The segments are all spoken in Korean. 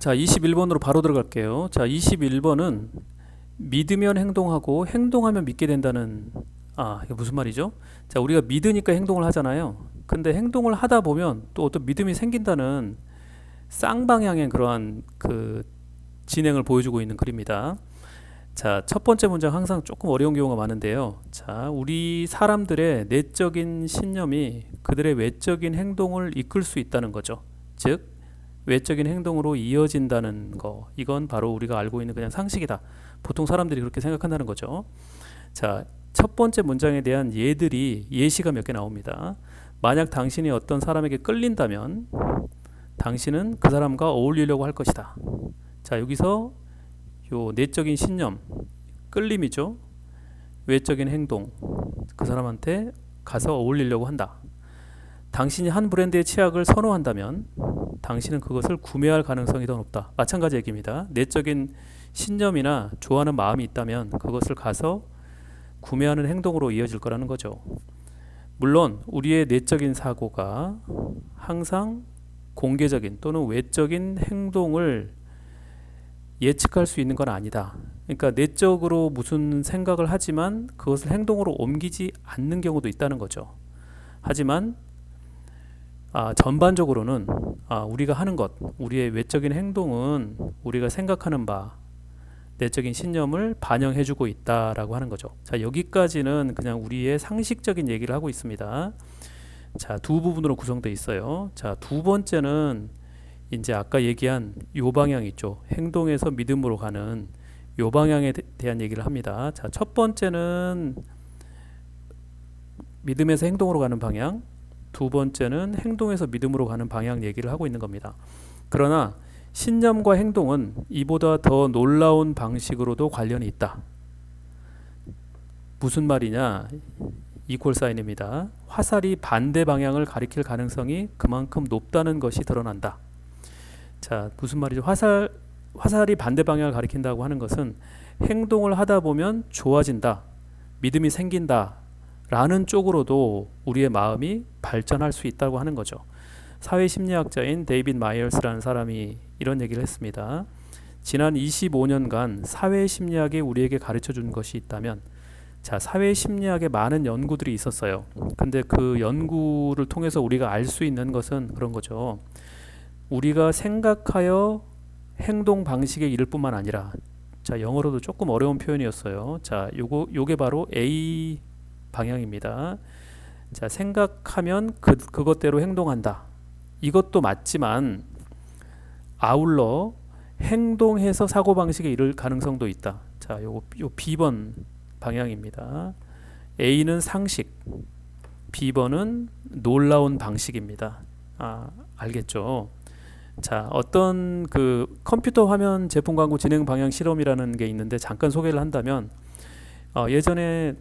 자, 21번으로 바로 들어갈게요. 자, 21번은 믿으면 행동하고 행동하면 믿게 된다는, 이게 무슨 말이죠? 자, 우리가 믿으니까 행동을 하잖아요. 근데 행동을 하다 보면 또 어떤 믿음이 생긴다는 쌍방향의 그러한 그 진행을 보여주고 있는 글입니다. 자, 첫 번째 문장 항상 조금 어려운 경우가 많은데요. 자, 우리 사람들의 내적인 신념이 그들의 외적인 행동을 이끌 수 있다는 거죠. 즉, 외적인 행동으로 이어진다는 거. 이건 바로 우리가 알고 있는 그냥 상식이다. 보통 사람들이 그렇게 생각한다는 거죠. 자, 첫 번째 문장에 대한 예시가 몇 개 나옵니다. 만약 당신이 어떤 사람에게 끌린다면 당신은 그 사람과 어울리려고 할 것이다. 자, 여기서 요 내적인 신념, 끌림이죠. 외적인 행동, 그 사람한테 가서 어울리려고 한다. 당신이 한 브랜드의 치약을 선호한다면 당신은 그것을 구매할 가능성이 더 높다. 마찬가지 얘기입니다. 내적인 신념이나 좋아하는 마음이 있다면 그것을 가서 구매하는 행동으로 이어질 거라는 거죠. 물론 우리의 내적인 사고가 항상 공개적인 또는 외적인 행동을 예측할 수 있는 건 아니다. 그러니까 내적으로 무슨 생각을 하지만 그것을 행동으로 옮기지 않는 경우도 있다는 거죠. 하지만 전반적으로는 우리가 하는 것, 우리의 외적인 행동은 우리가 생각하는 바, 내적인 신념을 반영해주고 있다라고 하는 거죠. 자, 여기까지는 그냥 우리의 상식적인 얘기를 하고 있습니다. 자, 두 부분으로 구성되어 있어요. 자, 두 번째는 이제 아까 얘기한 요 방향 있죠. 행동에서 믿음으로 가는 요 방향에 대한 얘기를 합니다. 자, 첫 번째는 믿음에서 행동으로 가는 방향, 두 번째는 행동에서 믿음으로 가는 방향 얘기를 하고 있는 겁니다. 그러나 신념과 행동은 이보다 더 놀라운 방식으로도 관련이 있다. 무슨 말이냐? 이퀄 사인입니다. 화살이 반대 방향을 가리킬 가능성이 그만큼 높다는 것이 드러난다. 자, 무슨 말이죠? 화살이 반대 방향을 가리킨다고 하는 것은 행동을 하다 보면 좋아진다, 믿음이 생긴다 라는 쪽으로도 우리의 마음이 발전할 수 있다고 하는 거죠. 사회심리학자인 데이빗 마이어스라는 사람이 이런 얘기를 했습니다. 지난 25년간 사회심리학이 우리에게 가르쳐 준 것이 있다면, 자, 사회심리학에 많은 연구들이 있었어요. 근데 그 연구를 통해서 우리가 알 수 있는 것은 그런 거죠. 우리가 생각하여 행동 방식에 이를 뿐만 아니라, 자, 영어로도 조금 어려운 표현이었어요. 자, 요게 바로 A 방향입니다. 자, 생각하면 그것대로 행동한다. 이것도 맞지만 아울러 행동해서 사고방식에 이를 가능성도 있다. 자, 요 B번 방향입니다. A는 상식, B번은 놀라운 방식입니다. 알겠죠? 자, 어떤 그 컴퓨터 화면 제품 광고 진행 방향 실험이라는 게 있는데 잠깐 소개를 한다면, 예전에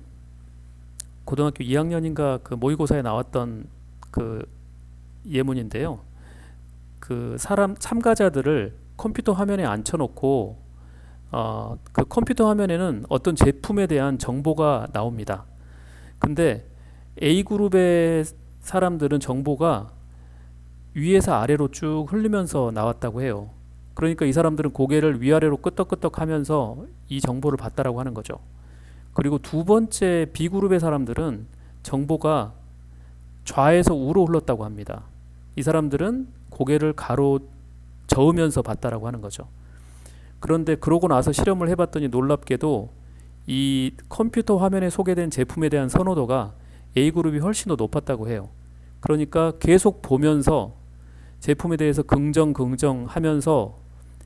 고등학교 2학년인가 그 모의고사에 나왔던 그 예문인데요. 그 참가자들을 컴퓨터 화면에 앉혀놓고 그 컴퓨터 화면에는 어떤 제품에 대한 정보가 나옵니다. 근데 A그룹의 사람들은 정보가 위에서 아래로 쭉 흐르면서 나왔다고 해요. 그러니까 이 사람들은 고개를 위아래로 끄덕끄덕 하면서 이 정보를 봤다라고 하는 거죠. 그리고 두 번째 B그룹의 사람들은 정보가 좌에서 우로 흘렀다고 합니다. 이 사람들은 고개를 가로 저으면서 봤다라고 하는 거죠. 그런데 그러고 나서 실험을 해봤더니 놀랍게도 이 컴퓨터 화면에 소개된 제품에 대한 선호도가 A그룹이 훨씬 더 높았다고 해요. 그러니까 계속 보면서 제품에 대해서 긍정 하면서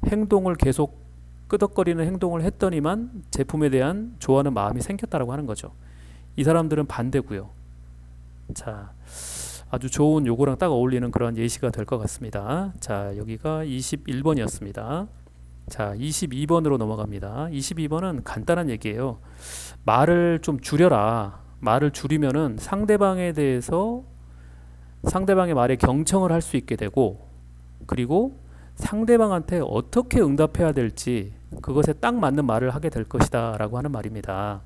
행동을 계속 끄덕거리는 행동을 했더니만 제품에 대한 좋아하는 마음이 생겼다라고 하는 거죠. 이 사람들은 반대고요. 자, 아주 좋은 요거랑 딱 어울리는 그런 예시가 될 것 같습니다. 자, 여기가 21번이었습니다. 자, 22번으로 넘어갑니다. 22번은 간단한 얘기예요. 말을 좀 줄여라. 말을 줄이면은 상대방에 대해서 상대방의 말에 경청을 할 수 있게 되고, 그리고 상대방한테 어떻게 응답해야 될지 그것에 딱 맞는 말을 하게 될 것이다 라고 하는 말입니다.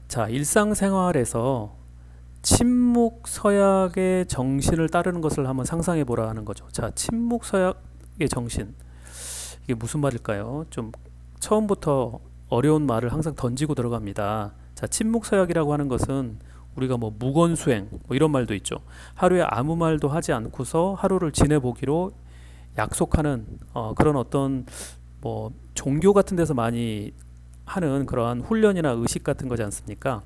자, 일상생활에서 침묵 서약의 정신을 따르는 것을 한번 상상해 보라 하는 거죠. 자, 침묵 서약 정신. 이게 무슨 말일까요? 좀 처음부터 어려운 말을 항상 던지고 들어갑니다. 자, 침묵서약이라고 하는 것은 우리가 뭐 무건수행 뭐 이런 말도 있죠. 하루에 아무 말도 하지 않고서 하루를 지내보기로 약속하는 그런 어떤 뭐 종교 같은 데서 많이 하는 그러한 훈련이나 의식 같은 거지 않습니까?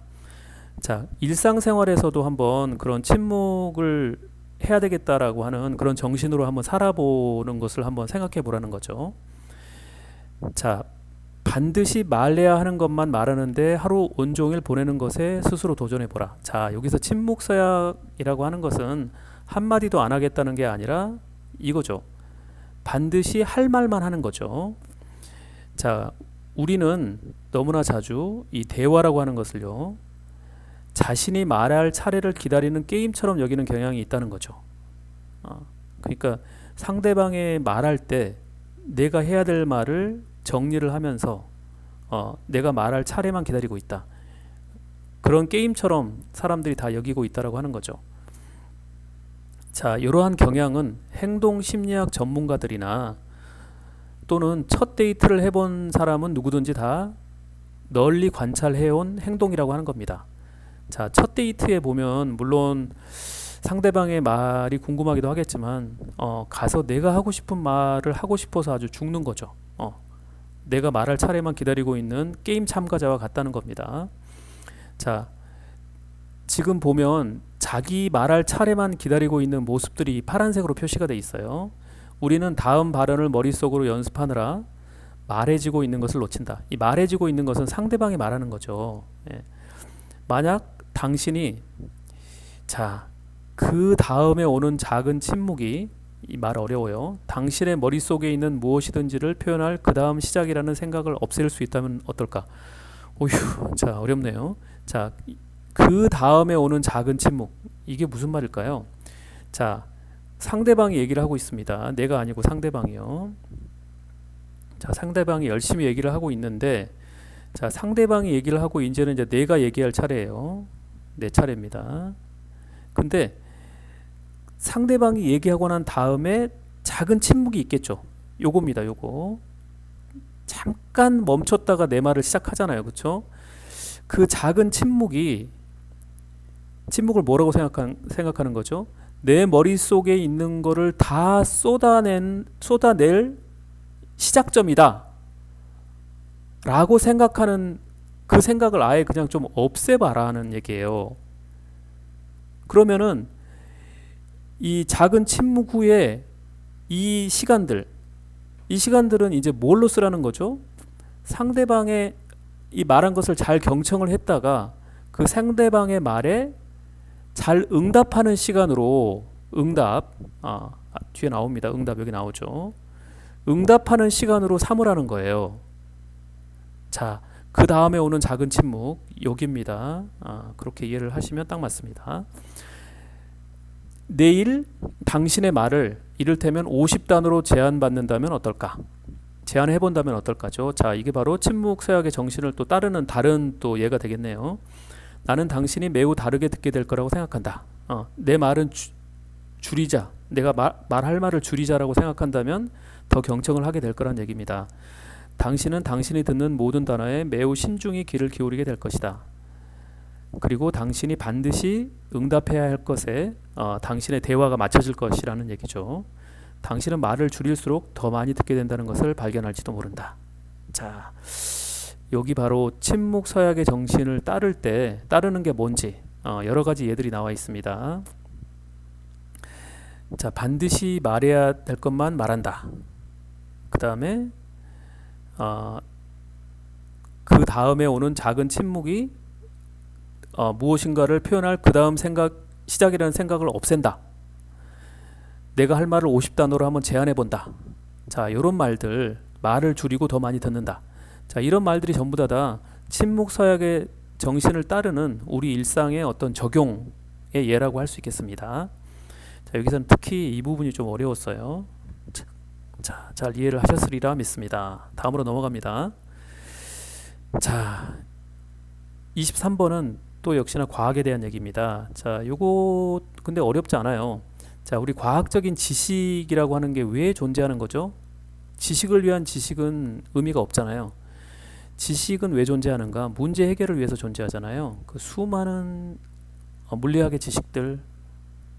자, 일상생활에서도 한번 그런 침묵을 해야 되겠다라고 하는 그런 정신으로 한번 살아보는 것을 한번 생각해 보라는 거죠. 자, 반드시 말해야 하는 것만 말하는데 하루 온종일 보내는 것에 스스로 도전해 보라. 자, 여기서 침묵서약이라고 하는 것은 한마디도 안 하겠다는 게 아니라 이거죠. 반드시 할 말만 하는 거죠. 자, 우리는 너무나 자주 이 대화라고 하는 것을요, 자신이 말할 차례를 기다리는 게임처럼 여기는 경향이 있다는 거죠. 그러니까 상대방의 말할 때 내가 해야 될 말을 정리를 하면서 내가 말할 차례만 기다리고 있다. 그런 게임처럼 사람들이 다 여기고 있다라고 하는 거죠. 자, 이러한 경향은 행동 심리학 전문가들이나 또는 첫 데이트를 해본 사람은 누구든지 다 널리 관찰해온 행동이라고 하는 겁니다. 자, 첫 데이트에 보면 물론 상대방의 말이 궁금하기도 하겠지만 가서 내가 하고 싶은 말을 하고 싶어서 아주 죽는 거죠. 내가 말할 차례만 기다리고 있는 게임 참가자와 같다는 겁니다. 자, 지금 보면 자기 말할 차례만 기다리고 있는 모습들이 파란색으로 표시가 돼 있어요. 우리는 다음 발언을 머릿속으로 연습하느라 말해지고 있는 것을 놓친다. 이 말해지고 있는 것은 상대방이 말하는 거죠. 예. 만약 당신이 자, 그 다음에 오는 작은 침묵이 이 말 어려워요. 당신의 머릿속에 있는 무엇이든지를 표현할 그 다음 시작이라는 생각을 없앨 수 있다면 어떨까? 오휴, 자, 어렵네요. 자, 그 다음에 오는 작은 침묵. 이게 무슨 말일까요? 자, 상대방이 얘기를 하고 있습니다. 내가 아니고 상대방이요. 자, 상대방이 열심히 얘기를 하고 있는데, 자, 상대방이 얘기를 하고 이제는 이제 내가 얘기할 차례예요. 내 차례입니다. 근데 상대방이 얘기하고 난 다음에 작은 침묵이 있겠죠. 요겁니다. 요거. 잠깐 멈췄다가 내 말을 시작하잖아요. 그렇죠? 그 작은 침묵을 뭐라고 생각하는 거죠? 내 머릿속에 있는 거를 다 쏟아낼 시작점이다 라고 생각하는 그 생각을 아예 그냥 좀 없애봐라 하는 얘기예요. 그러면은 이 작은 침묵 후에 이 시간들은 이제 뭘로 쓰라는 거죠? 상대방의 이 말한 것을 잘 경청을 했다가 그 상대방의 말에 잘 응답하는 시간으로 뒤에 나옵니다. 응답 여기 나오죠. 응답하는 시간으로 삼으라는 거예요. 자, 그 다음에 오는 작은 침묵 여기입니다. 그렇게 이해를 하시면 딱 맞습니다. 내일 당신의 말을 이를테면 50단으로 제한받는다면 어떨까? 제안을 해본다면 어떨까죠? 자, 이게 바로 침묵 서약의 정신을 또 따르는 다른 또 예가 되겠네요. 나는 당신이 매우 다르게 듣게 될 거라고 생각한다. 내 말은 줄이자. 내가 말할 말을 줄이자라고 생각한다면 더 경청을 하게 될 거란 얘기입니다. 당신은 당신이 듣는 모든 단어에 매우 신중히 귀를 기울이게 될 것이다. 그리고 당신이 반드시 응답해야 할 것에 당신의 대화가 맞춰질 것이라는 얘기죠. 당신은 말을 줄일수록 더 많이 듣게 된다는 것을 발견할지도 모른다. 자, 여기 바로 침묵 서약의 정신을 따르는 게 뭔지 여러 가지 예들이 나와 있습니다. 자, 반드시 말해야 될 것만 말한다. 그 다음에 그 다음에 오는 작은 침묵이 무엇인가를 표현할 그 다음 시작이라는 생각을 없앤다. 내가 할 말을 50단어로 한번 제안해 본다. 자, 이런 말을 줄이고 더 많이 듣는다. 자, 이런 말들이 전부 다 침묵 서약의 정신을 따르는 우리 일상의 어떤 적용의 예라고 할 수 있겠습니다. 자, 여기서는 특히 이 부분이 좀 어려웠어요. 자, 잘 이해를 하셨으리라 믿습니다. 다음으로 넘어갑니다. 자, 23번은 또 역시나 과학에 대한 얘기입니다. 자, 요거 근데 어렵지 않아요. 자, 우리 과학적인 지식이라고 하는 게 왜 존재하는 거죠? 지식을 위한 지식은 의미가 없잖아요. 지식은 왜 존재하는가? 문제 해결을 위해서 존재하잖아요. 그 수많은 물리학의 지식들,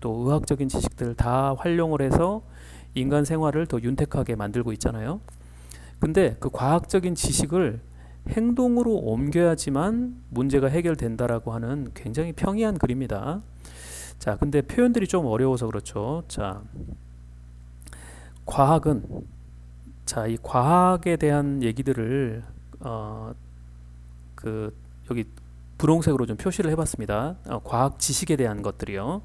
또 의학적인 지식들 다 활용을 해서 인간 생활을 더 윤택하게 만들고 있잖아요. 근데 그 과학적인 지식을 행동으로 옮겨야지만 문제가 해결된다라고 하는 굉장히 평이한 글입니다. 자, 근데 표현들이 좀 어려워서 그렇죠. 자, 과학은, 자, 이 과학에 대한 얘기들을 그 여기 분홍색으로 좀 표시를 해봤습니다. 과학 지식에 대한 것들이요.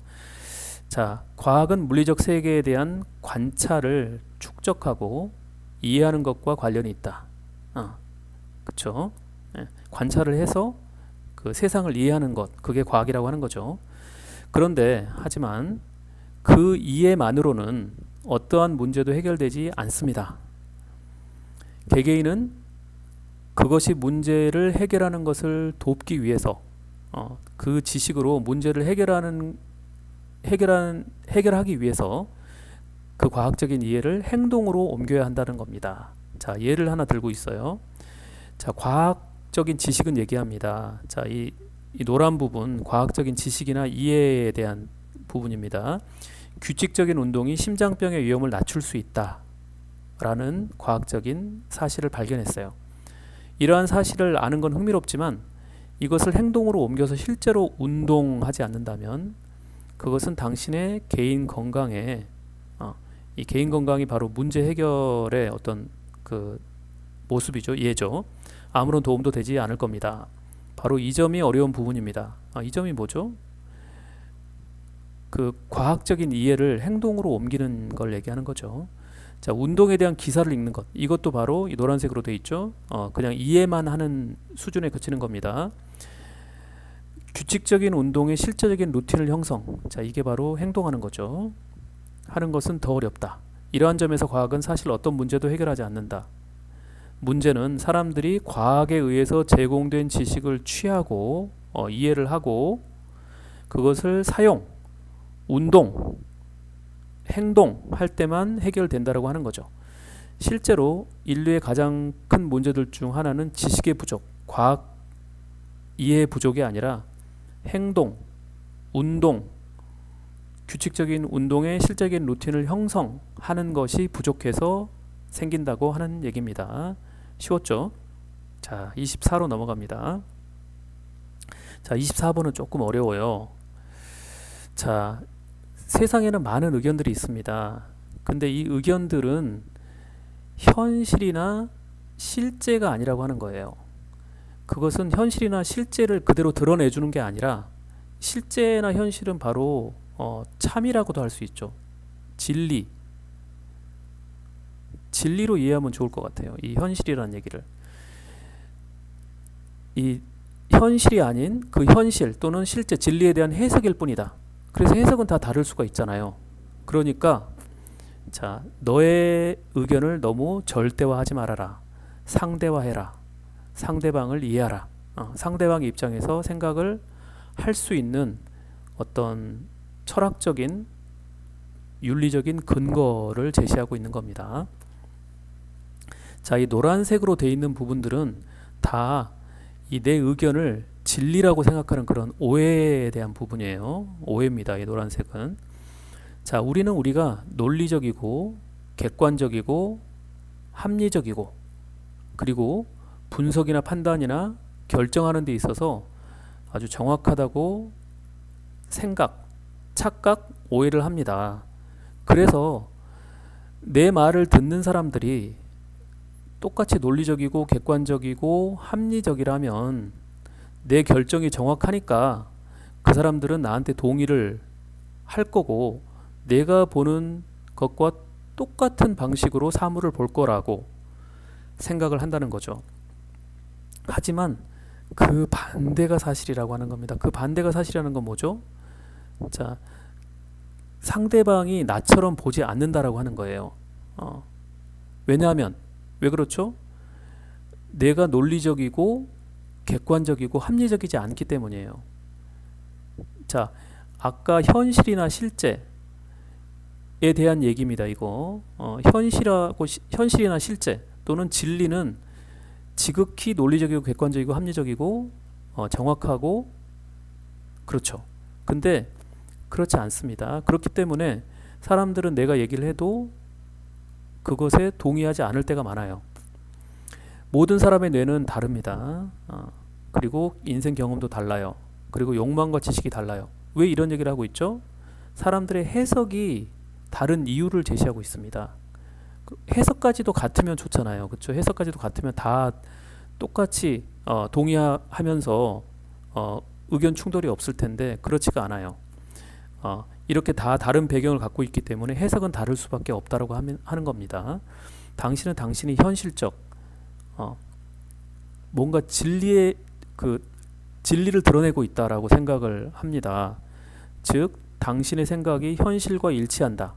자, 과학은 물리적 세계에 대한 관찰을 축적하고 이해하는 것과 관련이 있다. 그쵸? 예, 관찰을 해서 그 세상을 이해하는 것, 그게 과학이라고 하는 거죠. 그런데 하지만 그 이해만으로는 어떠한 문제도 해결되지 않습니다. 개개인은 그것이 문제를 해결하는 것을 돕기 위해서 그 지식으로 문제를 해결하기 위해서 그 과학적인 이해를 행동으로 옮겨야 한다는 겁니다. 자, 예를 하나 들고 있어요. 자, 과학적인 지식은 얘기합니다. 자, 이 노란 부분 과학적인 지식이나 이해에 대한 부분입니다. 규칙적인 운동이 심장병의 위험을 낮출 수 있다라는 과학적인 사실을 발견했어요. 이러한 사실을 아는 건 흥미롭지만 이것을 행동으로 옮겨서 실제로 운동하지 않는다면 그것은 당신의 개인 건강에 이 개인 건강이 바로 문제 해결의 어떤 그 모습이죠. 예죠. 아무런 도움도 되지 않을 겁니다. 바로 이 점이 어려운 부분입니다. 이 점이 뭐죠? 그 과학적인 이해를 행동으로 옮기는 걸 얘기하는 거죠. 자, 운동에 대한 기사를 읽는 것. 이것도 바로 이 노란색으로 되어 있죠. 그냥 이해만 하는 수준에 그치는 겁니다. 규칙적인 운동의 실제적인 루틴을 형성. 자, 이게 바로 행동하는 거죠. 하는 것은 더 어렵다. 이러한 점에서 과학은 사실 어떤 문제도 해결하지 않는다. 문제는 사람들이 과학에 의해서 제공된 지식을 취하고 이해를 하고 그것을 사용, 운동, 행동할 때만 해결된다라고 하는 거죠. 실제로 인류의 가장 큰 문제들 중 하나는 지식의 부족, 과학 이해의 부족이 아니라 행동, 운동, 규칙적인 운동의 실제적인 루틴을 형성하는 것이 부족해서 생긴다고 하는 얘기입니다. 쉬웠죠? 자, 24로 넘어갑니다. 자, 24번은 조금 어려워요. 자, 세상에는 많은 의견들이 있습니다. 근데 이 의견들은 현실이나 실제가 아니라고 하는 거예요. 그것은 현실이나 실제를 그대로 드러내주는 게 아니라 실제나 현실은 바로 참이라고도 할 수 있죠. 진리로 이해하면 좋을 것 같아요. 이 현실이라는 얘기를. 이 현실이 아닌 그 현실 또는 실제 진리에 대한 해석일 뿐이다. 그래서 해석은 다 다를 수가 있잖아요. 그러니까 자, 너의 의견을 너무 절대화하지 말아라. 상대화해라. 상대방을 이해하라. 상대방의 입장에서 생각을 할 수 있는 어떤 철학적인 윤리적인 근거를 제시하고 있는 겁니다. 자, 이 노란색으로 되어 있는 부분들은 다 이 내 의견을 진리라고 생각하는 그런 오해에 대한 부분이에요. 오해입니다. 이 노란색은. 자, 우리가 논리적이고 객관적이고 합리적이고 그리고 분석이나 판단이나 결정하는 데 있어서 아주 정확하다고 생각, 착각, 오해를 합니다. 그래서 내 말을 듣는 사람들이 똑같이 논리적이고 객관적이고 합리적이라면 내 결정이 정확하니까 그 사람들은 나한테 동의를 할 거고 내가 보는 것과 똑같은 방식으로 사물을 볼 거라고 생각을 한다는 거죠. 하지만 그 반대가 사실이라고 하는 겁니다. 그 반대가 사실이라는 건 뭐죠? 자, 상대방이 나처럼 보지 않는다라고 하는 거예요. 왜냐하면 왜 그렇죠? 내가 논리적이고 객관적이고 합리적이지 않기 때문이에요. 자, 아까 현실이나 실제 대한 얘기입니다. 이거 현실이나 실제 또는 진리는 지극히 논리적이고 객관적이고 합리적이고 정확하고 그렇죠. 근데 그렇지 않습니다. 그렇기 때문에 사람들은 내가 얘기를 해도 그것에 동의하지 않을 때가 많아요. 모든 사람의 뇌는 다릅니다. 그리고 인생 경험도 달라요. 그리고 욕망과 지식이 달라요. 왜 이런 얘기를 하고 있죠? 사람들의 해석이 다른 이유를 제시하고 있습니다. 해석까지도 같으면 좋잖아요. 그렇죠? 해석까지도 같으면 다 똑같이 동의하면서 의견 충돌이 없을 텐데 그렇지가 않아요. 이렇게 다 다른 배경을 갖고 있기 때문에 해석은 다를 수밖에 없다라고 하는 겁니다. 당신은 당신이 현실적 뭔가 진리를 드러내고 있다라고 생각을 합니다. 즉 당신의 생각이 현실과 일치한다,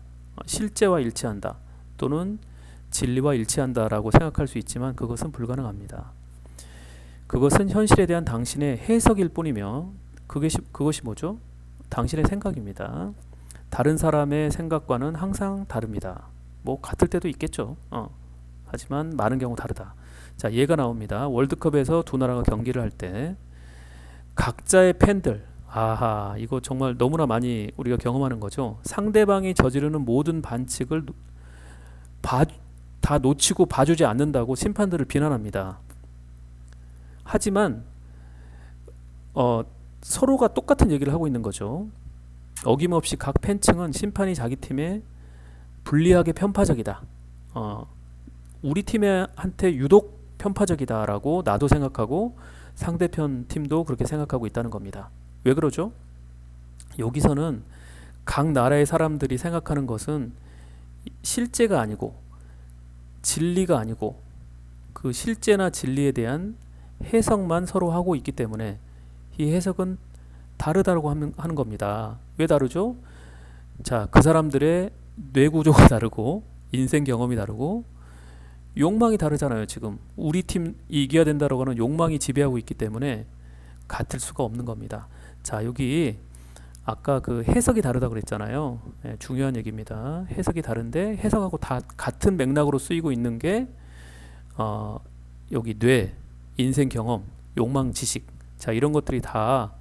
실제와 일치한다, 또는 진리와 일치한다라고 생각할 수 있지만 그것은 불가능합니다. 그것은 현실에 대한 당신의 해석일 뿐이며 그것이 뭐죠? 당신의 생각입니다. 다른 사람의 생각과는 항상 다릅니다. 뭐 같을 때도 있겠죠. 하지만 많은 경우 다르다. 자, 예가 나옵니다. 월드컵에서 두 나라가 경기를 할 때 각자의 팬들, 아하, 이거 정말 너무나 많이 우리가 경험하는 거죠. 상대방이 저지르는 모든 반칙을 다 놓치고 봐주지 않는다고 심판들을 비난합니다. 하지만 서로가 똑같은 얘기를 하고 있는 거죠. 어김없이 각 팬층은 심판이 자기 팀에 불리하게 편파적이다. 우리 팀한테 유독 편파적이다라고 나도 생각하고 상대편 팀도 그렇게 생각하고 있다는 겁니다. 왜 그러죠? 여기서는 각 나라의 사람들이 생각하는 것은 실제가 아니고 진리가 아니고 그 실제나 진리에 대한 해석만 서로 하고 있기 때문에 이 해석은 다르다고 하는 겁니다. 왜 다르죠? 자, 그 사람들의 뇌 구조가 다르고 인생 경험이 다르고 욕망이 다르잖아요. 지금 우리 팀 이겨야 된다라고 하는 욕망이 지배하고 있기 때문에 같을 수가 없는 겁니다. 자, 여기 아까 그 해석이 다르다고 그랬잖아요. 중요한 얘기입니다. 해석이 다른데 해석하고 다 같은 맥락으로 쓰이고 있는 게 여기 뇌, 인생 경험, 욕망, 지식, 자, 이런 것들이 다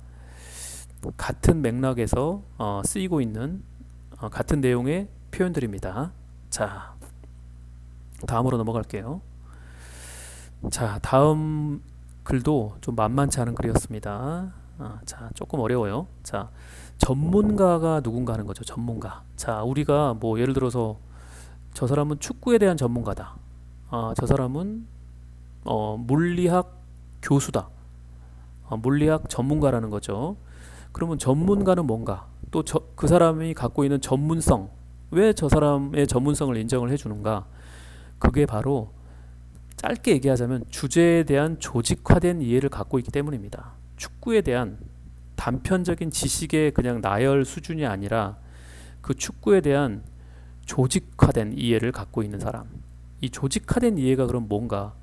같은 맥락에서 쓰이고 있는 같은 내용의 표현들입니다. 자, 다음으로 넘어갈게요. 자, 다음 글도 좀 만만치 않은 글이었습니다. 자, 조금 어려워요. 자, 전문가가 누군가 하는 거죠. 전문가. 자, 우리가 뭐 예를 들어서 저 사람은 축구에 대한 전문가다. 저 사람은 물리학 교수다. 물리학 전문가라는 거죠. 그러면 전문가는 뭔가? 또 그 사람이 갖고 있는 전문성, 왜 저 사람의 전문성을 인정을 해주는가? 그게 바로 짧게 얘기하자면 주제에 대한 조직화된 이해를 갖고 있기 때문입니다. 축구에 대한 단편적인 지식의 그냥 나열 수준이 아니라 그 축구에 대한 조직화된 이해를 갖고 있는 사람. 이 조직화된 이해가 그럼 뭔가?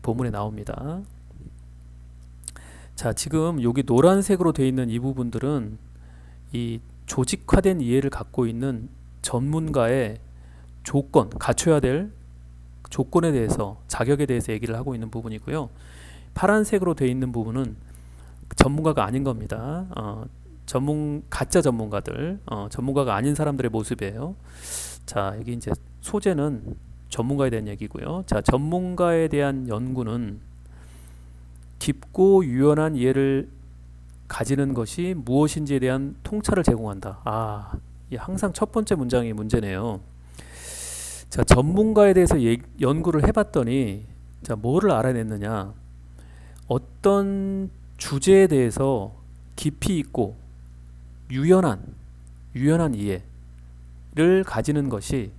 본문에 나옵니다. 자, 지금 여기 노란색으로 되어 있는 이 부분들은 이 조직화된 이해를 갖고 있는 전문가의 조건, 갖춰야 될 조건에 대해서, 자격에 대해서 얘기를 하고 있는 부분이고요. 파란색으로 되어 있는 부분은 전문가가 아닌 겁니다. 가짜 전문가들, 전문가가 아닌 사람들의 모습이에요. 자, 여기 이제 소재는 전문가에 대한 얘기고요. 자, 전문가에 대한 연구는 깊고 유연한 이해를 가지는 것이 무엇인지에 대한 통찰을 제공한다. 항상 첫 번째 문장이 문제네요. 자, 전문가에 대해서 연구를 해봤더니, 자, 뭐를 알아냈느냐? 어떤 주제에 대해서 깊이 있고 유연한 이해를 가지는 것이,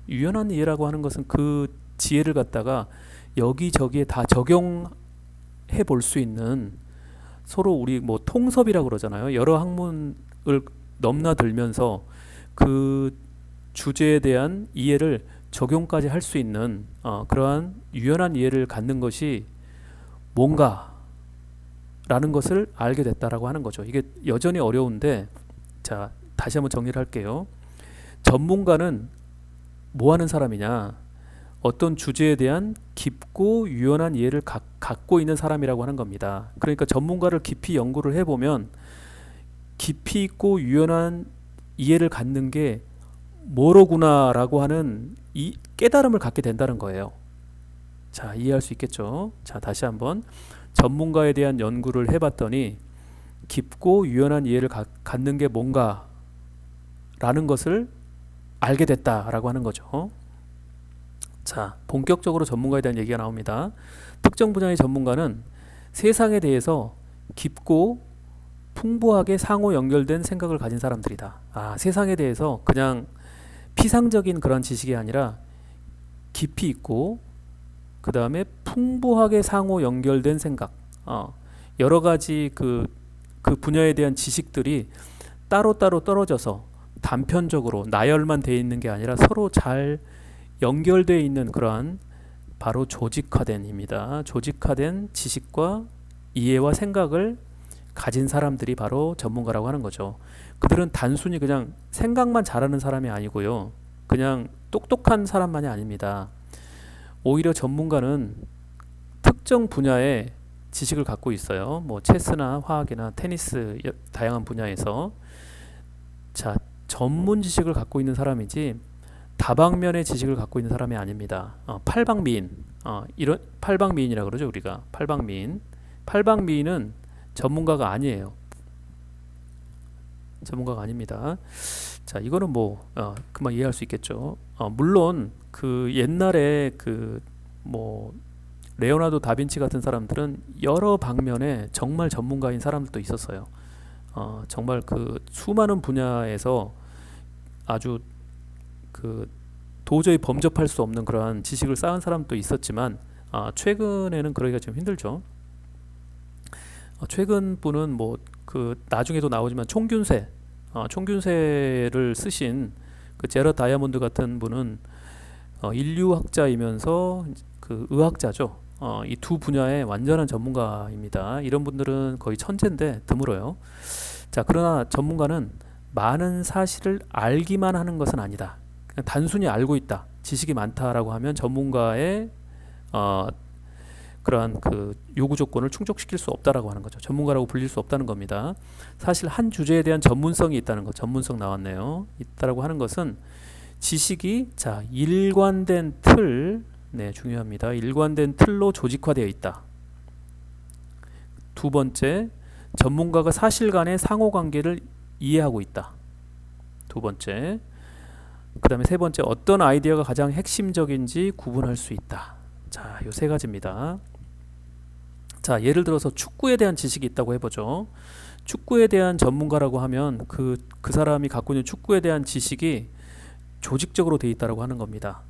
유연한 이해라고 하는 것은 그 지혜를 갖다가 여기저기에 다 적용해 볼 수 있는, 서로 우리 뭐 통섭이라고 그러잖아요. 여러 학문을 넘나들면서 그 주제에 대한 이해를 적용까지 할 수 있는 그러한 유연한 이해를 갖는 것이 뭔가 라는 것을 알게 됐다라고 하는 거죠. 이게 여전히 어려운데, 자, 다시 한번 정리를 할게요. 전문가는 뭐 하는 사람이냐? 어떤 주제에 대한 깊고 유연한 이해를 갖고 있는 사람이라고 하는 겁니다. 그러니까 전문가를 깊이 연구를 해보면 깊이 있고 유연한 이해를 갖는 게 뭐로구나라고 하는 이 깨달음을 갖게 된다는 거예요. 자, 이해할 수 있겠죠? 자, 다시 한번 전문가에 대한 연구를 해봤더니 깊고 유연한 이해를 갖는 게 뭔가라는 것을 알게 됐다라고 하는 거죠. 자, 본격적으로 전문가에 대한 얘기가 나옵니다. 특정 분야의 전문가는 세상에 대해서 깊고 풍부하게 상호 연결된 생각을 가진 사람들이다. 세상에 대해서 그냥 피상적인 그런 지식이 아니라 깊이 있고 그 다음에 풍부하게 상호 연결된 생각, 여러 가지 그 분야에 대한 지식들이 따로따로 떨어져서 단편적으로 나열만 되어 있는 게 아니라 서로 잘 연결되어 있는 그러한 바로 조직화된입니다. 조직화된 지식과 이해와 생각을 가진 사람들이 바로 전문가라고 하는 거죠. 그들은 단순히 그냥 생각만 잘하는 사람이 아니고요. 그냥 똑똑한 사람만이 아닙니다. 오히려 전문가는 특정 분야의 지식을 갖고 있어요. 뭐 체스나 화학이나 테니스 다양한 분야에서 자, 전문 지식을 갖고 있는 사람이지 다방면의 지식을 갖고 있는 사람이 아닙니다. 팔방미인, 이런 팔방미인이라 그러죠 우리가. 팔방미인은 전문가가 아니에요. 전문가가 아닙니다. 자, 이거는 뭐 금방 이해할 수 있겠죠. 물론 그 옛날에 그 뭐 레오나르도 다빈치 같은 사람들은 여러 방면에 정말 전문가인 사람들도 있었어요. 정말 그 수많은 분야에서 아주 그 도저히 범접할 수 없는 그러한 지식을 쌓은 사람도 있었지만 최근에는 그러기가 좀 힘들죠. 최근 분은 뭐 그 나중에도 나오지만 총균세를 쓰신 그 제럿 다이아몬드 같은 분은 인류학자이면서 그 의학자죠. 이 두 분야의 완전한 전문가입니다. 이런 분들은 거의 천재인데 드물어요. 자, 그러나 전문가는 많은 사실을 알기만 하는 것은 아니다. 그냥 단순히 알고 있다, 지식이 많다라고 하면 전문가의 그러한 그 요구 조건을 충족시킬 수 없다라고 하는 거죠. 전문가라고 불릴 수 없다는 겁니다. 사실 한 주제에 대한 전문성이 있다는 것, 전문성 나왔네요. 있다라고 하는 것은 지식이 자 일관된 틀, 네 중요합니다. 일관된 틀로 조직화되어 있다. 두 번째, 전문가가 사실간의 상호관계를 이해하고 있다. 두 번째, 그 다음에 세 번째, 어떤 아이디어가 가장 핵심적인지 구분할 수 있다. 자, 요 세 가지입니다. 자, 예를 들어서 축구에 대한 지식이 있다고 해보죠. 축구에 대한 전문가라고 하면 그 사람이 갖고 있는 축구에 대한 지식이 조직적으로 되어 있다고 하는 겁니다.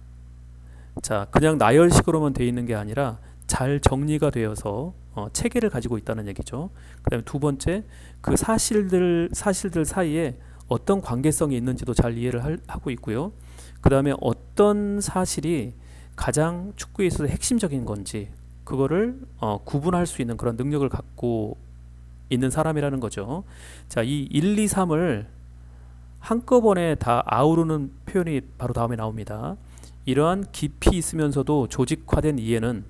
자, 그냥 나열식으로만 되어 있는 게 아니라 잘 정리가 되어서 체계를 가지고 있다는 얘기죠. 그 다음에 두 번째, 그 사실들 사이에 어떤 관계성이 있는지도 잘 이해를 하고 있고요. 그 다음에 어떤 사실이 가장 축구에 있어서 핵심적인 건지 그거를 구분할 수 있는 그런 능력을 갖고 있는 사람이라는 거죠. 자, 이 1, 2, 3을 한꺼번에 다 아우르는 표현이 바로 다음에 나옵니다. 이러한 깊이 있으면서도 조직화된 이해는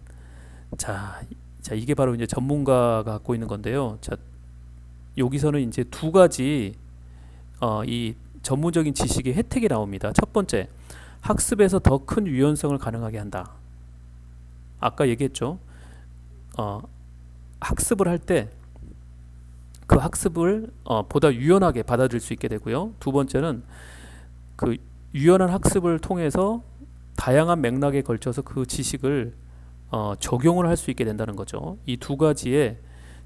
자 이게 바로 이제 전문가가 갖고 있는 건데요. 자, 여기서는 이제 두 가지 이 전문적인 지식의 혜택이 나옵니다. 첫 번째, 학습에서 더 큰 유연성을 가능하게 한다. 아까 얘기했죠. 학습을 할 때 그 학습을 보다 유연하게 받아들일 수 있게 되고요. 두 번째는 그 유연한 학습을 통해서 다양한 맥락에 걸쳐서 그 지식을 적용을 할 수 있게 된다는 거죠. 이 두 가지의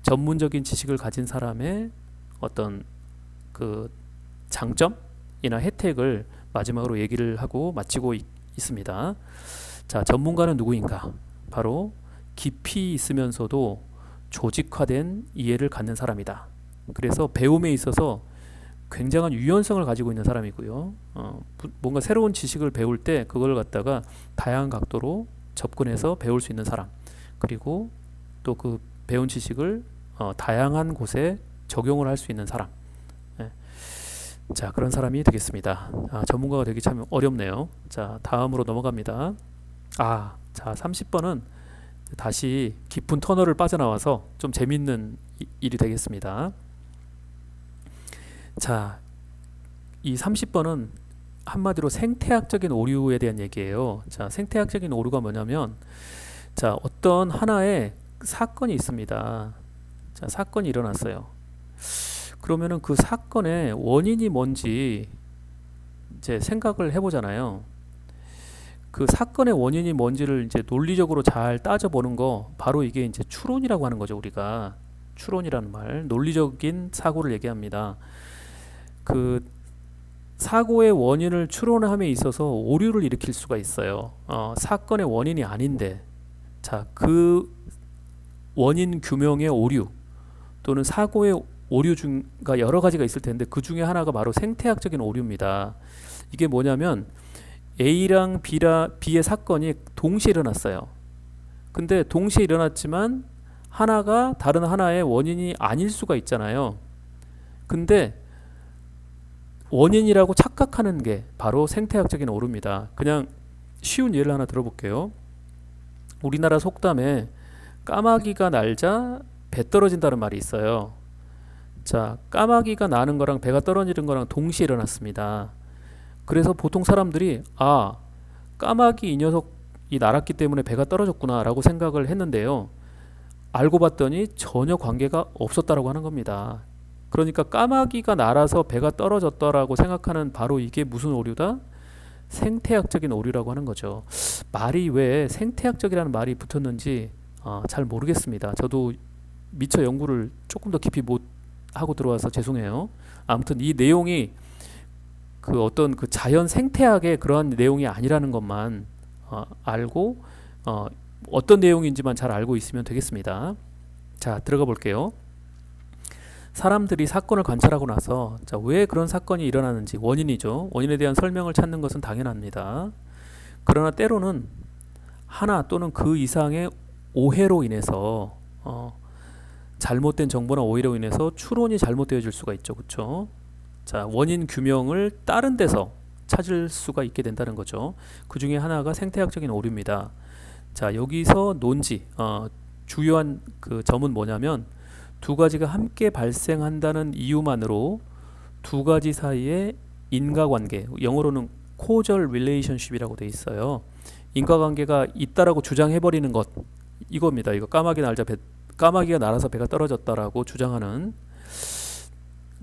전문적인 지식을 가진 사람의 어떤 그 장점이나 혜택을 마지막으로 얘기를 하고 마치고 있습니다. 자, 전문가는 누구인가? 바로 깊이 있으면서도 조직화된 이해를 갖는 사람이다. 그래서 배움에 있어서 굉장한 유연성을 가지고 있는 사람이고요. 뭔가 새로운 지식을 배울 때 그걸 갖다가 다양한 각도로 접근해서 배울 수 있는 사람, 그리고 또 그 배운 지식을 다양한 곳에 적용을 할 수 있는 사람. 예. 자, 그런 사람이 되겠습니다. 전문가가 되기 참 어렵네요. 자, 다음으로 넘어갑니다. 자, 30번은 다시 깊은 터널을 빠져나와서 좀 재밌는 일이 되겠습니다. 자, 이 30번은 한마디로 생태학적인 오류에 대한 얘기예요. 자, 생태학적인 오류가 뭐냐면, 자, 어떤 하나의 사건이 있습니다. 자, 사건이 일어났어요. 그러면은 그 사건의 원인이 뭔지 이제 생각을 해보잖아요. 그 사건의 원인이 뭔지를 이제 논리적으로 잘 따져보는 거, 바로 이게 이제 추론이라고 하는 거죠. 우리가 추론이라는 말, 논리적인 사고를 얘기합니다. 그 사고의 원인을 추론함에 있어서 오류를 일으킬 수가 있어요. 사건의 원인이 아닌데, 자, 그 원인 규명의 오류 또는 사고의 오류 중가 여러 가지가 있을 텐데 그 중에 하나가 바로 생태학적인 오류입니다. 이게 뭐냐면 A랑 B의 사건이 동시에 일어났어요. 근데 동시에 일어났지만 하나가 다른 하나의 원인이 아닐 수가 있잖아요. 근데 원인이라고 착각하는 게 바로 생태학적인 오류입니다. 그냥 쉬운 예를 하나 들어볼게요. 우리나라 속담에 까마귀가 날자 배 떨어진다는 말이 있어요. 자, 까마귀가 나는 거랑 배가 떨어지는 거랑 동시에 일어났습니다. 그래서 보통 사람들이 까마귀 이 녀석이 날았기 때문에 배가 떨어졌구나 라고 생각을 했는데요. 알고 봤더니 전혀 관계가 없었다라고 하는 겁니다. 그러니까 까마귀가 날아서 배가 떨어졌다라고 생각하는 바로 이게 무슨 오류다? 생태학적인 오류라고 하는 거죠. 말이 왜 생태학적이라는 말이 붙었는지 잘 모르겠습니다. 저도 미처 연구를 조금 더 깊이 못 하고 들어와서 죄송해요. 아무튼 이 내용이 그 어떤 그 자연 생태학의 그러한 내용이 아니라는 것만 알고 어떤 내용인지만 잘 알고 있으면 되겠습니다. 자, 들어가 볼게요. 사람들이 사건을 관찰하고 나서 자, 왜 그런 사건이 일어나는지 원인이죠. 원인에 대한 설명을 찾는 것은 당연합니다. 그러나 때로는 하나 또는 그 이상의 오해로 인해서 잘못된 정보나 오해로 인해서 추론이 잘못되어질 수가 있죠. 그렇죠? 자, 원인 규명을 다른 데서 찾을 수가 있게 된다는 거죠. 그 중에 하나가 생태학적인 오류입니다. 자, 여기서 논지 주요한 그 점은 뭐냐면 두 가지가 함께 발생한다는 이유만으로 두 가지 사이의 인과관계, 영어로는 causal relationship이라고 돼 있어요. 인과관계가 있다라고 주장해버리는 것, 이겁니다. 이거 까마귀가 날아서 배가 떨어졌다라고 주장하는,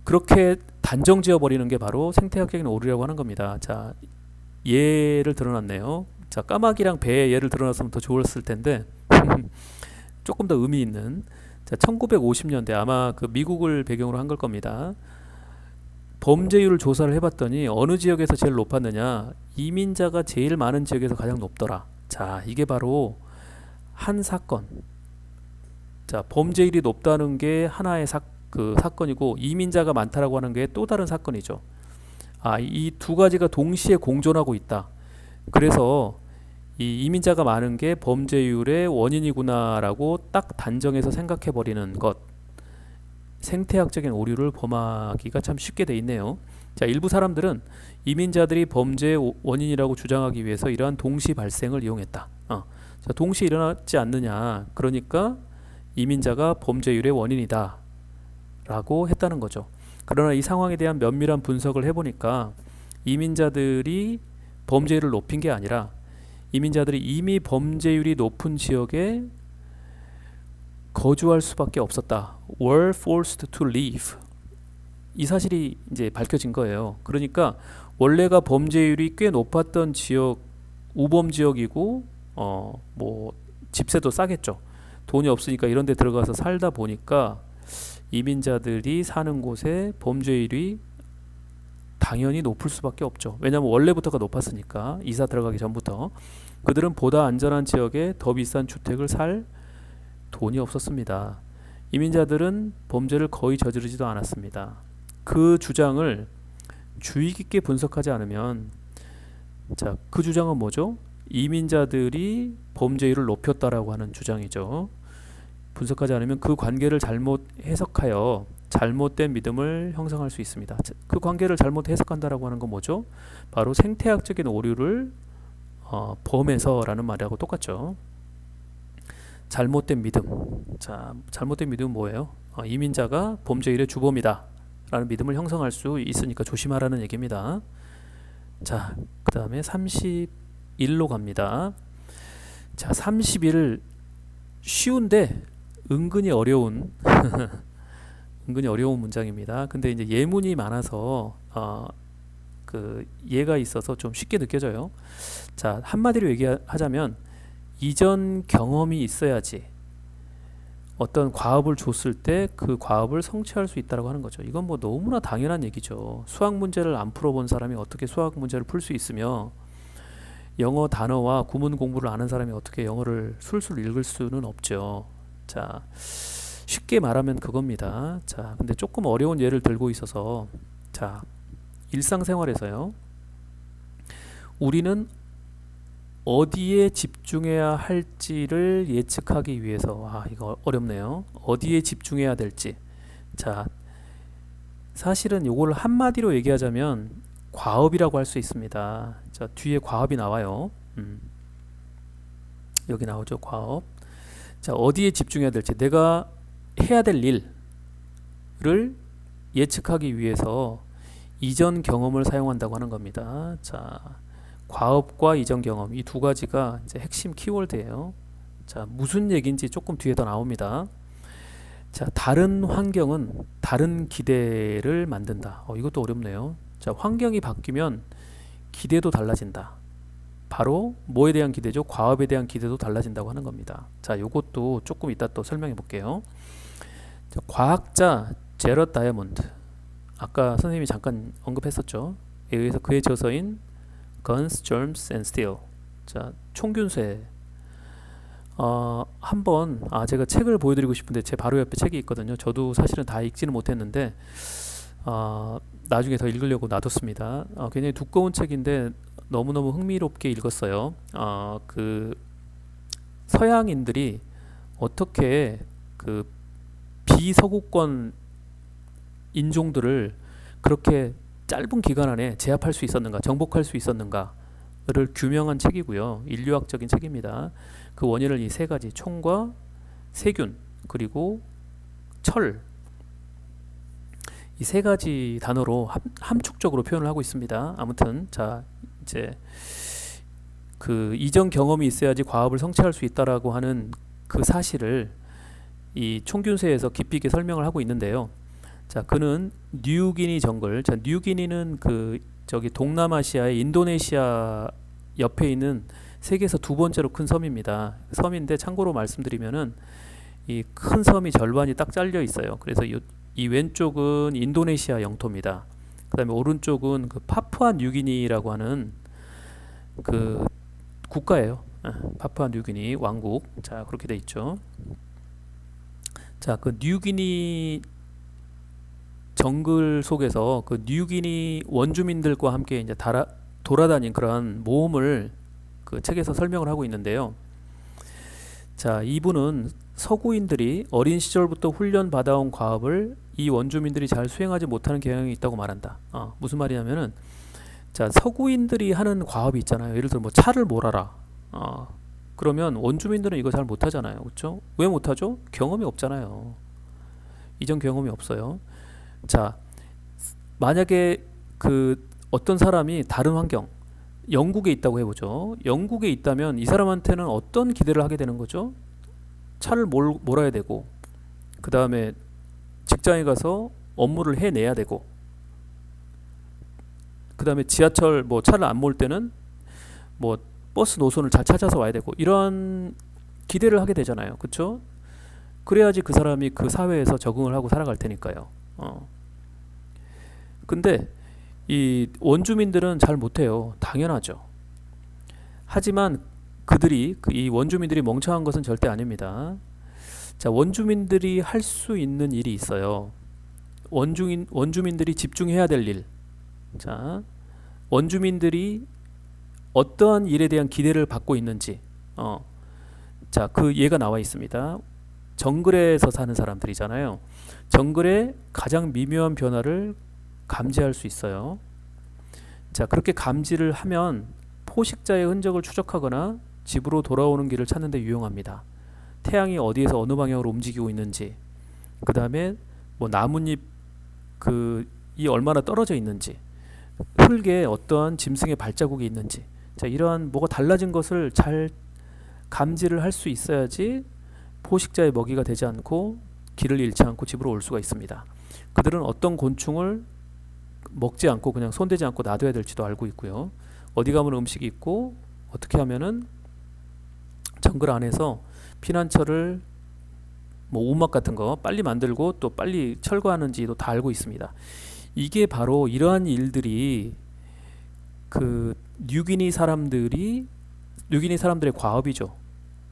그렇게 단정지어 버리는 게 바로 생태학적인 오류라고 하는 겁니다. 자, 예를 들어놨네요. 자, 까마귀랑 배의 예를 들어놨으면 더 좋았을 텐데 조금 더 의미 있는, 자, 1950년대 아마 그 미국을 배경으로 한 걸 겁니다. 범죄율을 조사를 해봤더니 어느 지역에서 제일 높았느냐? 이민자가 제일 많은 지역에서 가장 높더라. 자, 이게 바로 한 사건. 자, 범죄율이 높다는 게 하나의 사건이고 이민자가 많다라고 하는 게 또 다른 사건이죠. 이 두 가지가 동시에 공존하고 있다. 그래서 이 이민자가 많은 게 범죄율의 원인이구나라고 딱 단정해서 생각해 버리는 것. 생태학적인 오류를 범하기가 참 쉽게 돼 있네요. 자, 일부 사람들은 이민자들이 범죄의 원인이라고 주장하기 위해서 이러한 동시 발생을 이용했다. 자, 동시에 일어나지 않느냐. 그러니까 이민자가 범죄율의 원인이다 라고 했다는 거죠. 그러나 이 상황에 대한 면밀한 분석을 해보니까 이민자들이 범죄율을 높인 게 아니라 이민자들이 이미 범죄율이 높은 지역에 거주할 수밖에 없었다. were forced to leave. 이 사실이 이제 밝혀진 거예요. 그러니까 원래가 범죄율이 꽤 높았던 지역, 우범 지역이고 뭐 집세도 싸겠죠. 돈이 없으니까 이런 데 들어가서 살다 보니까 이민자들이 사는 곳에 범죄율이 당연히 높을 수밖에 없죠. 왜냐하면 원래부터가 높았으니까, 이사 들어가기 전부터. 그들은 보다 안전한 지역에 더 비싼 주택을 살 돈이 없었습니다. 이민자들은 범죄를 거의 저지르지도 않았습니다. 그 주장을 주의 깊게 분석하지 않으면, 자, 그 주장은 뭐죠? 이민자들이 범죄율을 높였다라고 하는 주장이죠. 분석하지 않으면 그 관계를 잘못 해석하여 잘못된 믿음을 형성할 수 있습니다. 그 관계를 잘못 해석한다라고 하는 건 뭐죠? 바로 생태학적인 오류를 범해서라는 말하고 똑같죠. 잘못된 믿음. 자, 잘못된 믿음은 뭐예요? 이민자가 범죄일의 주범이다 라는 믿음을 형성할 수 있으니까 조심하라는 얘기입니다. 자, 그 다음에 31로 갑니다. 자, 31 쉬운데 은근히 어려운 은근히 어려운 문장입니다. 근데 이제 예문이 많아서 그 예가 있어서 좀 쉽게 느껴져요. 자, 한마디로 얘기하자면 이전 경험이 있어야지 어떤 과업을 줬을 때 그 과업을 성취할 수 있다고 하는 거죠. 이건 뭐 너무나 당연한 얘기죠. 수학 문제를 안 풀어본 사람이 어떻게 수학 문제를 풀 수 있으며 영어 단어와 구문 공부를 아는 사람이 어떻게 영어를 술술 읽을 수는 없죠. 자, 쉽게 말하면 그겁니다. 자, 근데 조금 어려운 예를 들고 있어서 자, 일상생활에서요. 우리는 어디에 집중해야 할지를 예측하기 위해서 이거 어렵네요. 어디에 집중해야 될지. 자, 사실은 이걸 한마디로 얘기하자면 과업이라고 할 수 있습니다. 자, 뒤에 과업이 나와요. 여기 나오죠, 과업. 자, 어디에 집중해야 될지, 내가 해야 될 일을 예측하기 위해서 이전 경험을 사용한다고 하는 겁니다. 자, 과업과 이전 경험, 이 두 가지가 이제 핵심 키워드예요. 자, 무슨 얘기인지 조금 뒤에 더 나옵니다. 자, 다른 환경은 다른 기대를 만든다. 이것도 어렵네요. 자, 환경이 바뀌면 기대도 달라진다. 바로 뭐에 대한 기대죠? 과업에 대한 기대도 달라진다고 하는 겁니다. 자, 요것도 조금 이따 또 설명해 볼게요. 자, 과학자 제럿 다이아몬드, 아까 선생님이 잠깐 언급했었죠. 에 의해서 그의 저서인 Guns, Germs and Steel, 자, 총균쇠. 한번 제가 책을 보여드리고 싶은데 제 바로 옆에 책이 있거든요. 저도 사실은 다 읽지는 못했는데 나중에 더 읽으려고 놔뒀습니다. 굉장히 두꺼운 책인데 너무너무 흥미롭게 읽었어요. 그 서양인들이 어떻게 그 비서구권 인종들을 그렇게 짧은 기간 안에 제압할 수 있었는가, 정복할 수 있었는가를 규명한 책이고요. 인류학적인 책입니다. 그 원인을 이 세 가지, 총과 세균 그리고 철, 이 세 가지 단어로 함축적으로 표현을 하고 있습니다. 아무튼 자, 이제 그 이전 경험이 있어야지 과업을 성취할 수 있다라고 하는 그 사실을 이 총균쇠에서 깊이 있게 설명을 하고 있는데요. 자, 그는 뉴기니 정글. 자, 뉴기니는 그 저기 동남아시아의 인도네시아 옆에 있는 세계에서 두 번째로 큰 섬입니다. 섬인데 참고로 말씀드리면은 이 큰 섬이 절반이 딱 잘려 있어요. 그래서 이 왼쪽은 인도네시아 영토입니다. 그다음에 오른쪽은 그 파푸아 뉴기니라고 하는 그 국가예요. 파푸아 뉴기니 왕국. 자, 그렇게 돼 있죠. 자, 그 뉴기니 정글 속에서 그 뉴기니 원주민들과 함께 이제 돌아다닌 그러한 모험을 그 책에서 설명을 하고 있는데요. 자, 이분은 서구인들이 어린 시절부터 훈련 받아온 과업을 이 원주민들이 잘 수행하지 못하는 경향이 있다고 말한다. 무슨 말이냐면은, 자, 서구인들이 하는 과업이 있잖아요. 예를 들어 뭐 차를 몰아라. 그러면 원주민들은 이거 잘 못하잖아요. 그렇죠? 왜 못하죠? 경험이 없잖아요. 이전 경험이 없어요. 자, 만약에 그 어떤 사람이 다른 환경, 영국에 있다고 해보죠. 영국에 있다면 이 사람한테는 어떤 기대를 하게 되는 거죠? 차를 몰아야 되고, 그 다음에 직장에 가서 업무를 해내야 되고, 그 다음에 지하철 뭐 차를 안 몰 때는 뭐 버스 노선을 잘 찾아서 와야 되고, 이런 기대를 하게 되잖아요. 그렇죠? 그래야지 그 사람이 그 사회에서 적응을 하고 살아갈 테니까요. 근데 이 원주민들은 잘 못해요. 당연하죠. 하지만 이 원주민들이 멍청한 것은 절대 아닙니다. 자, 원주민들이 할 수 있는 일이 있어요. 원주민들이 집중해야 될 일. 자, 원주민들이 어떠한 일에 대한 기대를 받고 있는지, 자, 그 예가 나와 있습니다. 정글에서 사는 사람들이잖아요. 정글의 가장 미묘한 변화를 감지할 수 있어요. 자, 그렇게 감지를 하면 포식자의 흔적을 추적하거나 집으로 돌아오는 길을 찾는 데 유용합니다. 태양이 어디에서 어느 방향으로 움직이고 있는지, 그 다음에 뭐 나뭇잎 이 얼마나 떨어져 있는지, 흙에 어떠한 짐승의 발자국이 있는지, 자, 이러한 뭐가 달라진 것을 잘 감지를 할 수 있어야지 포식자의 먹이가 되지 않고 길을 잃지 않고 집으로 올 수가 있습니다. 그들은 어떤 곤충을 먹지 않고 그냥 손대지 않고 놔둬야 될지도 알고 있고요. 어디 가면 음식이 있고 어떻게 하면은 정글 안에서 피난처를 뭐 오막 같은 거 빨리 만들고 또 빨리 철거하는지도 다 알고 있습니다. 이게 바로 이러한 일들이 그 뉴기니 사람들의 과업이죠.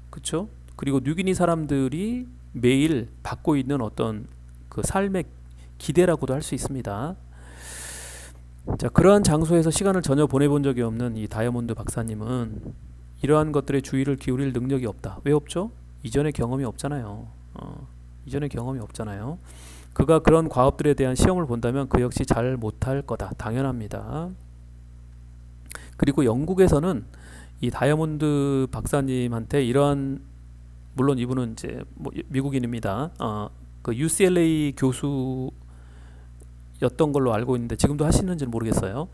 그렇죠? 그리고 뉴기니 사람들이 매일 받고 있는 어떤 그 삶의 기대라고도 할 수 있습니다. 자, 그러한 장소에서 시간을 전혀 보내본 적이 없는 이 다이아몬드 박사님은 이러한 것들에 주의를 기울일 능력이 없다. 왜 없죠? 이전의 경험이 없잖아요. 이전의 경험이 없잖아요. 그가 그런 과업들에 대한 시험을 본다면 그 역시 잘 못할 거다. 당연합니다. 그리고 영국에서는 이 다이아몬드 박사님한테 이러한, 물론 이분은 이제 뭐 미국인입니다. 그 UCLA 교수였던 걸로 알고 있는데 지금도 하시는지는 모르겠어요.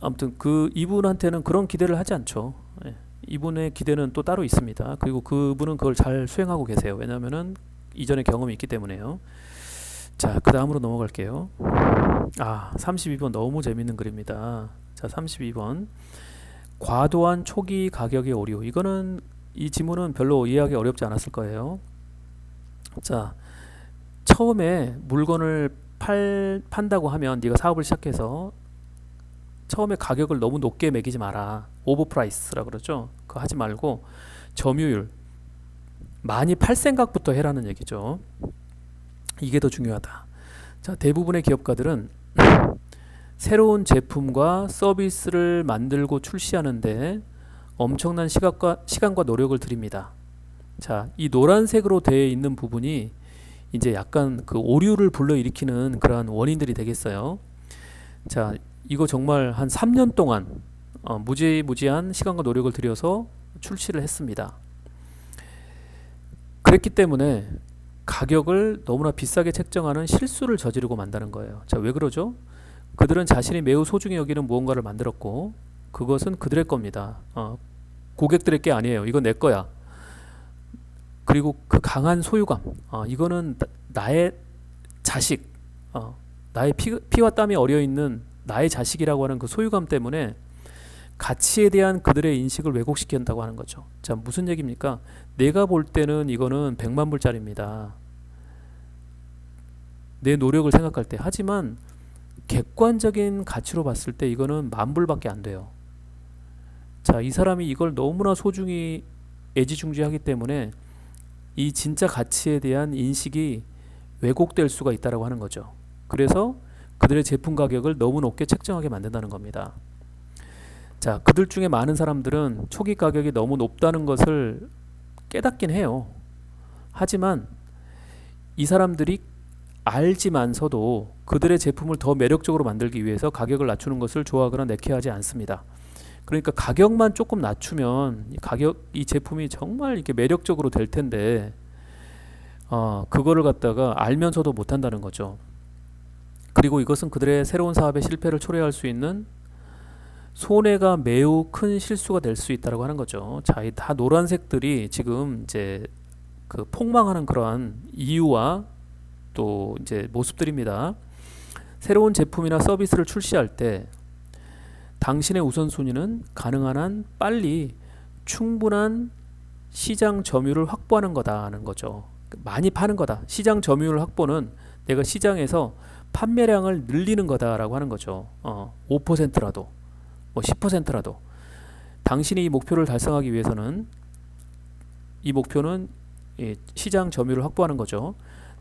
아무튼 이분한테는 그런 기대를 하지 않죠. 예. 이분의 기대는 또 따로 있습니다. 그리고 그분은 그걸 잘 수행하고 계세요. 왜냐하면은 이전의 경험이 있기 때문에요. 자, 그 다음으로 넘어갈게요. 32번 너무 재밌는 글입니다. 자, 32번 과도한 초기 가격의 오류. 이거는 이 지문은 별로 이해하기 어렵지 않았을 거예요. 자, 처음에 물건을 판다고 하면 네가 사업을 시작해서 처음에 가격을 너무 높게 매기지 마라. 오버프라이스라 그러죠. 그거 하지 말고 점유율 많이 팔 생각부터 해라는 얘기죠. 이게 더 중요하다. 자, 대부분의 기업가들은 새로운 제품과 서비스를 만들고 출시하는데 엄청난 시간과 노력을 들입니다. 자, 이 노란색으로 되어 있는 부분이 이제 약간 그 오류를 불러일으키는 그러한 원인들이 되겠어요. 자, 이거 정말 한 3년 동안 무지한 시간과 노력을 들여서 출시를 했습니다. 그랬기 때문에 가격을 너무나 비싸게 책정하는 실수를 저지르고 만다는 거예요. 자, 왜 그러죠? 그들은 자신이 매우 소중히 여기는 무언가를 만들었고 그것은 그들의 겁니다. 고객들의 게 아니에요. 이건 내 거야. 그리고 그 강한 소유감, 이거는 나의 자식, 나의 피와 땀이 어려있는 나의 자식이라고 하는 그 소유감 때문에 가치에 대한 그들의 인식을 왜곡시킨다고 하는 거죠. 자, 무슨 얘기입니까? 내가 볼 때는 이거는 100만 불짜리입니다. 내 노력을 생각할 때. 하지만 객관적인 가치로 봤을 때 이거는 10,000불밖에 안 돼요. 자, 이 사람이 이걸 너무나 소중히 애지중지하기 때문에 이 진짜 가치에 대한 인식이 왜곡될 수가 있다고 하는 거죠. 그래서 그들의 제품 가격을 너무 높게 책정하게 만든다는 겁니다. 자, 그들 중에 많은 사람들은 초기 가격이 너무 높다는 것을 깨닫긴 해요. 하지만 이 사람들이 알지만서도 그들의 제품을 더 매력적으로 만들기 위해서 가격을 낮추는 것을 좋아하거나 내키하지 않습니다. 그러니까 가격만 조금 낮추면 이 제품이 정말 이렇게 매력적으로 될 텐데 그거를 갖다가 알면서도 못한다는 거죠. 그리고 이것은 그들의 새로운 사업의 실패를 초래할 수 있는 손해가 매우 큰 실수가 될 수 있다고 하는 거죠. 자, 이 다 노란색들이 지금 이제 그 폭망하는 그러한 이유와 또 이제 모습들입니다. 새로운 제품이나 서비스를 출시할 때 당신의 우선순위는 가능한 한 빨리 충분한 시장 점유율을 확보하는 거다는 거죠. 많이 파는 거다. 시장 점유율 확보는 내가 시장에서 판매량을 늘리는 거다라고 하는 거죠. 5%라도 뭐 10%라도 당신이 이 목표를 달성하기 위해서는 이 목표는 시장 점유율을 확보하는 거죠.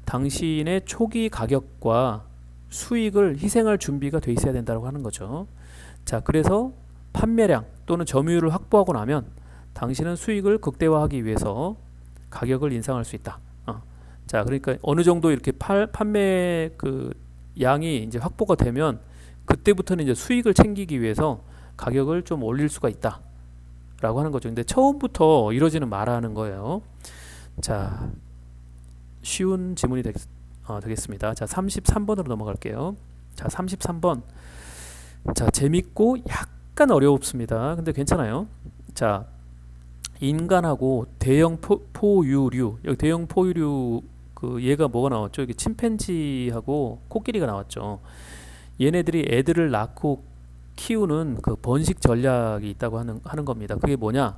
당신의 초기 가격과 수익을 희생할 준비가 돼 있어야 된다고 하는 거죠. 자, 그래서 판매량 또는 점유율을 확보하고 나면 당신은 수익을 극대화하기 위해서 가격을 인상할 수 있다. 자, 그러니까 어느 정도 이렇게 판매 그 양이 이제 확보가 되면 그때부터는 이제 수익을 챙기기 위해서 가격을 좀 올릴 수가 있다라고 하는 거죠. 근데 처음부터 이러지는 말아는 거예요. 자, 쉬운 지문이 되겠습니다. 자, 33번으로 넘어갈게요. 자, 33번. 자, 재밌고 약간 어렵습니다. 근데 괜찮아요. 자, 인간하고 대형 포유류. 여기 대형 포유류 그 얘가 뭐가 나왔죠? 여기 침팬지하고 코끼리가 나왔죠. 얘네들이 애들을 낳고 키우는 그 번식 전략이 있다고 하는 겁니다. 그게 뭐냐?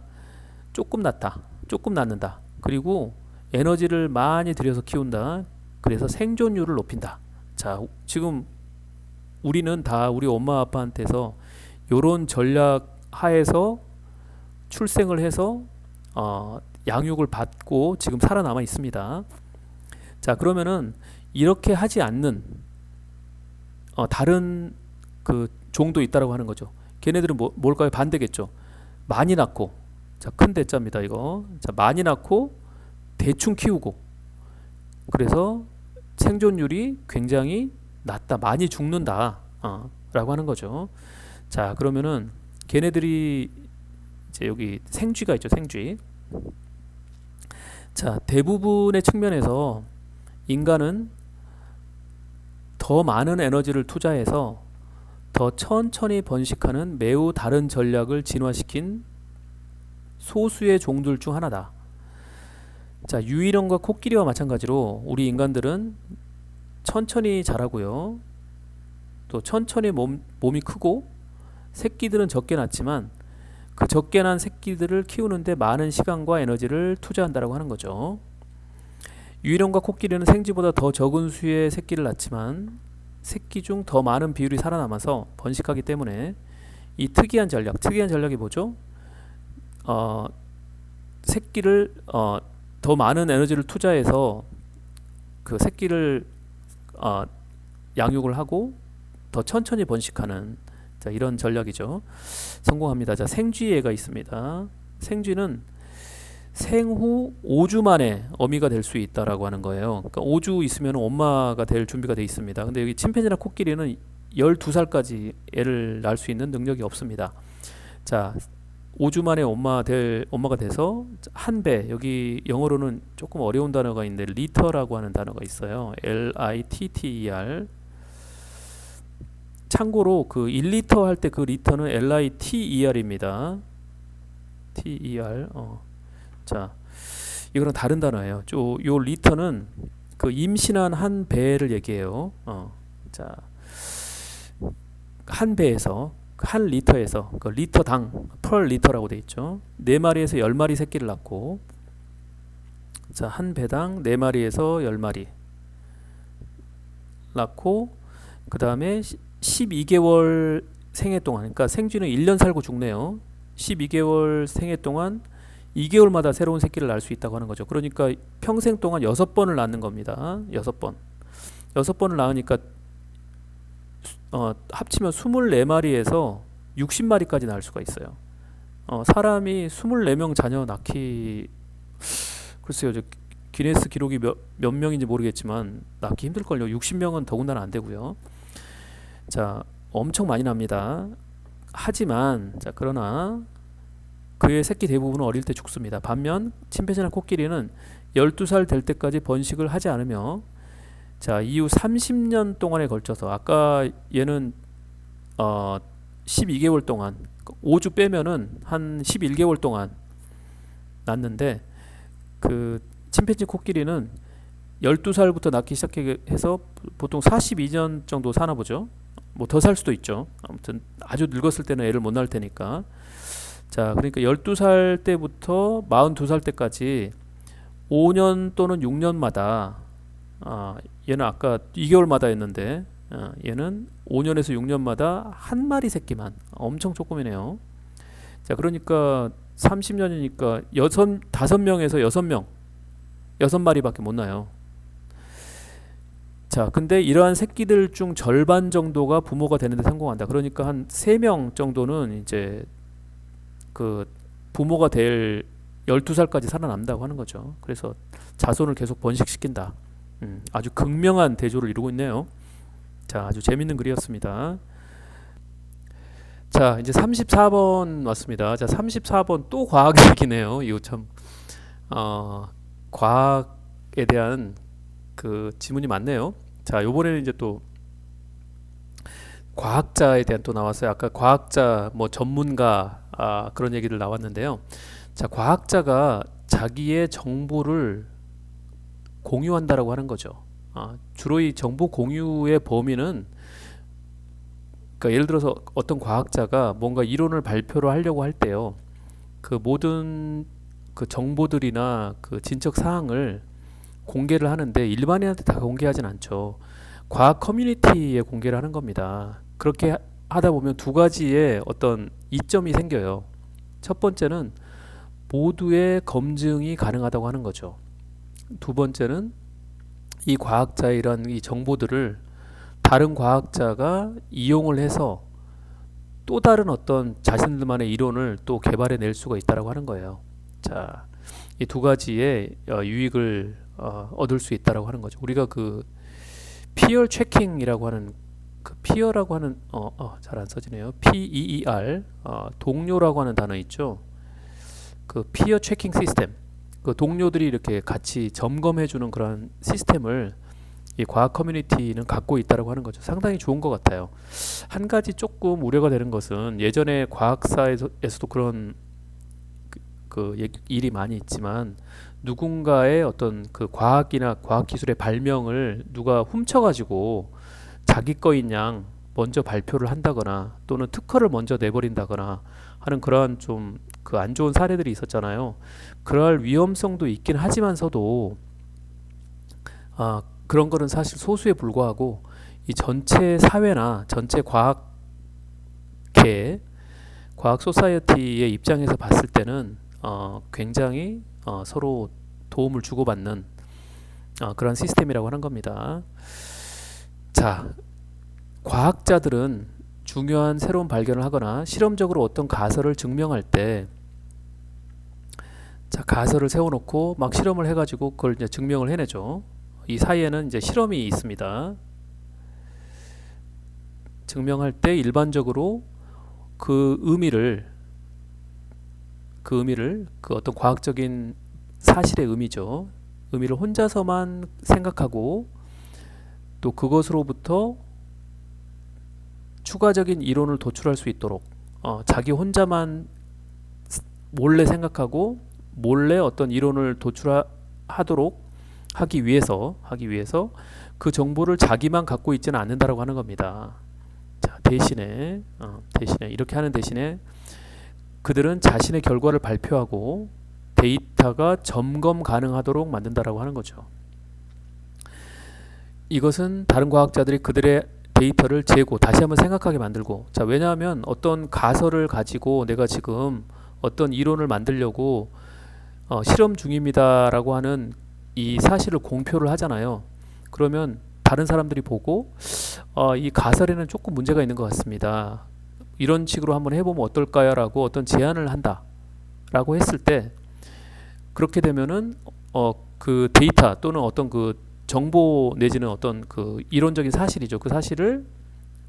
조금 낳다, 조금 낳는다. 그리고 에너지를 많이 들여서 키운다. 그래서 생존율을 높인다. 자, 지금 우리는 다 우리 엄마 아빠한테서 요런 전략 하에서 출생을 해서 양육을 받고 지금 살아남아 있습니다. 자, 그러면은 이렇게 하지 않는 다른 그 종도 있다라고 하는 거죠. 걔네들은 뭘까요? 반대겠죠. 많이 낳고, 자, 큰 대자입니다 이거. 자, 많이 낳고 대충 키우고, 그래서 생존율이 굉장히 낮다, 많이 죽는다 라고 하는 거죠. 자, 그러면은 걔네들이 이제 여기 생쥐가 있죠. 생쥐. 자, 대부분의 측면에서 인간은 더 많은 에너지를 투자해서 더 천천히 번식하는 매우 다른 전략을 진화시킨 소수의 종들 중 하나다. 자, 유이령과 코끼리와 마찬가지로 우리 인간들은 천천히 자라고요. 또 천천히 몸이 크고 새끼들은 적게 낳지만 그 적게 난 새끼들을 키우는데 많은 시간과 에너지를 투자한다라고 하는 거죠. 유이령과 코끼리는 생쥐보다 더 적은 수의 새끼를 낳지만 새끼 중 더 많은 비율이 살아남아서 번식하기 때문에 이 특이한 전략이 뭐죠? 새끼를 더 많은 에너지를 투자해서 그 새끼를 양육을 하고 더 천천히 번식하는, 자, 이런 전략이죠. 성공합니다. 자, 생쥐애가 있습니다. 생쥐는 생후 5주 만에 어미가 될 수 있다라고 하는 거예요. 그러니까 5주 있으면 엄마가 될 준비가 돼 있습니다. 근데 여기 침팬지나 코끼리는 12살까지 애를 낳을 수 있는 능력이 없습니다. 자, 5주 만에 엄마가 돼서 한 배, 여기 영어로는 조금 어려운 단어가 있는데 리터라고 하는 단어가 있어요. L-I-T-T-E-R. 참고로 그 1리터 할 때 그 리터는 L-I-T-E-R입니다. T-E-R. 자, 이거랑 다른 단어예요. 요 리터는 그 임신한 한 배를 얘기해요. 자, 한 배에서 한 리터에서 그 리터당 per 리터라고 돼 있죠. 4마리에서 10마리 새끼를 낳고, 자, 한 배당 4마리에서 10마리 낳고, 그 다음에 12개월 생애 동안, 그러니까 생쥐는 1년 살고 죽네요. 12개월 생애 동안 2개월마다 새로운 새끼를 낳을 수 있다고 하는 거죠. 그러니까 평생 동안 6번을 낳는 겁니다. 6번. 6번을 낳으니까 합치면 24마리에서 60마리까지 낳을 수가 있어요. 사람이 24명 자녀 낳기, 글쎄요, 기네스 기록이 몇 명인지 모르겠지만 낳기 힘들걸요. 60명은 더군다나 안 되고요. 자, 엄청 많이 납니다. 하지만, 자, 그러나 그의 새끼 대부분은 어릴 때 죽습니다. 반면 침팬지나 코끼리는 12살 될 때까지 번식을 하지 않으며, 자, 이후 30년 동안에 걸쳐서, 아까 얘는 12개월 동안, 5주 빼면은 한 11개월 동안 낳는데, 그 침팬지 코끼리는 12살부터 낳기 시작해서 보통 42년 정도 사나 보죠. 뭐 더 살 수도 있죠. 아무튼 아주 늙었을 때는 애를 못 낳을 테니까. 자, 그러니까 12살 때부터 42살 때까지 5년 또는 6년마다, 얘는 아까 2개월마다 했는데, 얘는 5년에서 6년마다 한 마리 새끼만, 엄청 조금이네요. 자, 그러니까 30년이니까 5명에서 6명, 6마리밖에 못 나요. 자, 근데 이러한 새끼들 중 절반 정도가 부모가 되는데 성공한다. 그러니까 한 3명 정도는 이제 그 부모가 될 12살까지 살아남는다고 하는 거죠. 그래서 자손을 계속 번식시킨다. 아주 극명한 대조를 이루고 있네요. 자, 아주 재밌는 글이었습니다. 자, 이제 34번 왔습니다. 자, 34번 또 과학 얘기네요. 이거 참 과학에 대한 그 지문이 많네요. 자, 요번에는 이제 또 과학자에 대한 또 나왔어요. 아까 과학자 뭐 전문가 그런 얘기들 나왔는데요. 자, 과학자가 자기의 정보를 공유한다라고 하는 거죠. 주로 이 정보 공유의 범위는, 그러니까 예를 들어서 어떤 과학자가 뭔가 이론을 발표를 하려고 할 때요, 그 모든 그 정보들이나 그 진척 사항을 공개를 하는데 일반인한테 다 공개하진 않죠. 과학 커뮤니티에 공개를 하는 겁니다. 그렇게 하다 보면 두 가지의 어떤 이점이 생겨요. 첫 번째는 모두의 검증이 가능하다고 하는 거죠. 두 번째는 이 과학자의 이런 이 정보들을 다른 과학자가 이용을 해서 또 다른 어떤 자신들만의 이론을 또 개발해 낼 수가 있다라고 하는 거예요. 자, 이 두 가지의 유익을 얻을 수 있다라고 하는 거죠. 우리가 그 피어 체킹이라고 하는, 그 피어라고 하는 잘 안 써지네요. PEER, 동료라고 하는 단어 있죠. 그 피어 체킹 시스템, 그 동료들이 이렇게 같이 점검해 주는 그런 시스템을 이 과학 커뮤니티는 갖고 있다라고 하는 거죠. 상당히 좋은 것 같아요. 한 가지 조금 우려가 되는 것은, 예전에 과학사에서도 그런 일이 많이 있지만, 누군가의 어떤 그 과학이나 과학기술의 발명을 누가 훔쳐가지고 자기 거인 양 먼저 발표를 한다거나 또는 특허를 먼저 내버린다거나 하는 그러한 좀 그 안 좋은 사례들이 있었잖아요. 그럴 위험성도 있긴 하지만서도 그런 거는 사실 소수에 불과하고, 이 전체 사회나 전체 과학계, 과학 소사이어티의 입장에서 봤을 때는 굉장히 서로 도움을 주고받는 그런 시스템이라고 하는 겁니다. 자, 과학자들은 중요한 새로운 발견을 하거나 실험적으로 어떤 가설을 증명할 때, 자, 가설을 세워놓고 막 실험을 해가지고 그걸 이제 증명을 해내죠. 이 사이에는 이제 실험이 있습니다. 증명할 때 일반적으로 그 의미를 그 어떤 과학적인 사실의 의미죠. 의미를 혼자서만 생각하고 또 그것으로부터 추가적인 이론을 도출할 수 있도록 자기 혼자만 몰래 생각하고 몰래 어떤 이론을 도출하도록 하기 위해서 그 정보를 자기만 갖고 있지는 않는다라고 하는 겁니다. 자, 대신에 이렇게 하는 대신에 그들은 자신의 결과를 발표하고 데이터가 점검 가능하도록 만든다라고 하는 거죠. 이것은 다른 과학자들이 그들의 데이터를 재고 다시 한번 생각하게 만들고, 자, 왜냐하면 어떤 가설을 가지고 내가 지금 어떤 이론을 만들려고 실험 중입니다라고 하는 이 사실을 공표를 하잖아요. 그러면 다른 사람들이 보고 이 가설에는 조금 문제가 있는 것 같습니다. 이런 식으로 한번 해보면 어떨까요? 라고 어떤 제안을 한다 라고 했을 때, 그렇게 되면은 그 데이터 또는 어떤 그 정보 내지는 어떤 그 이론적인 사실이죠. 그 사실을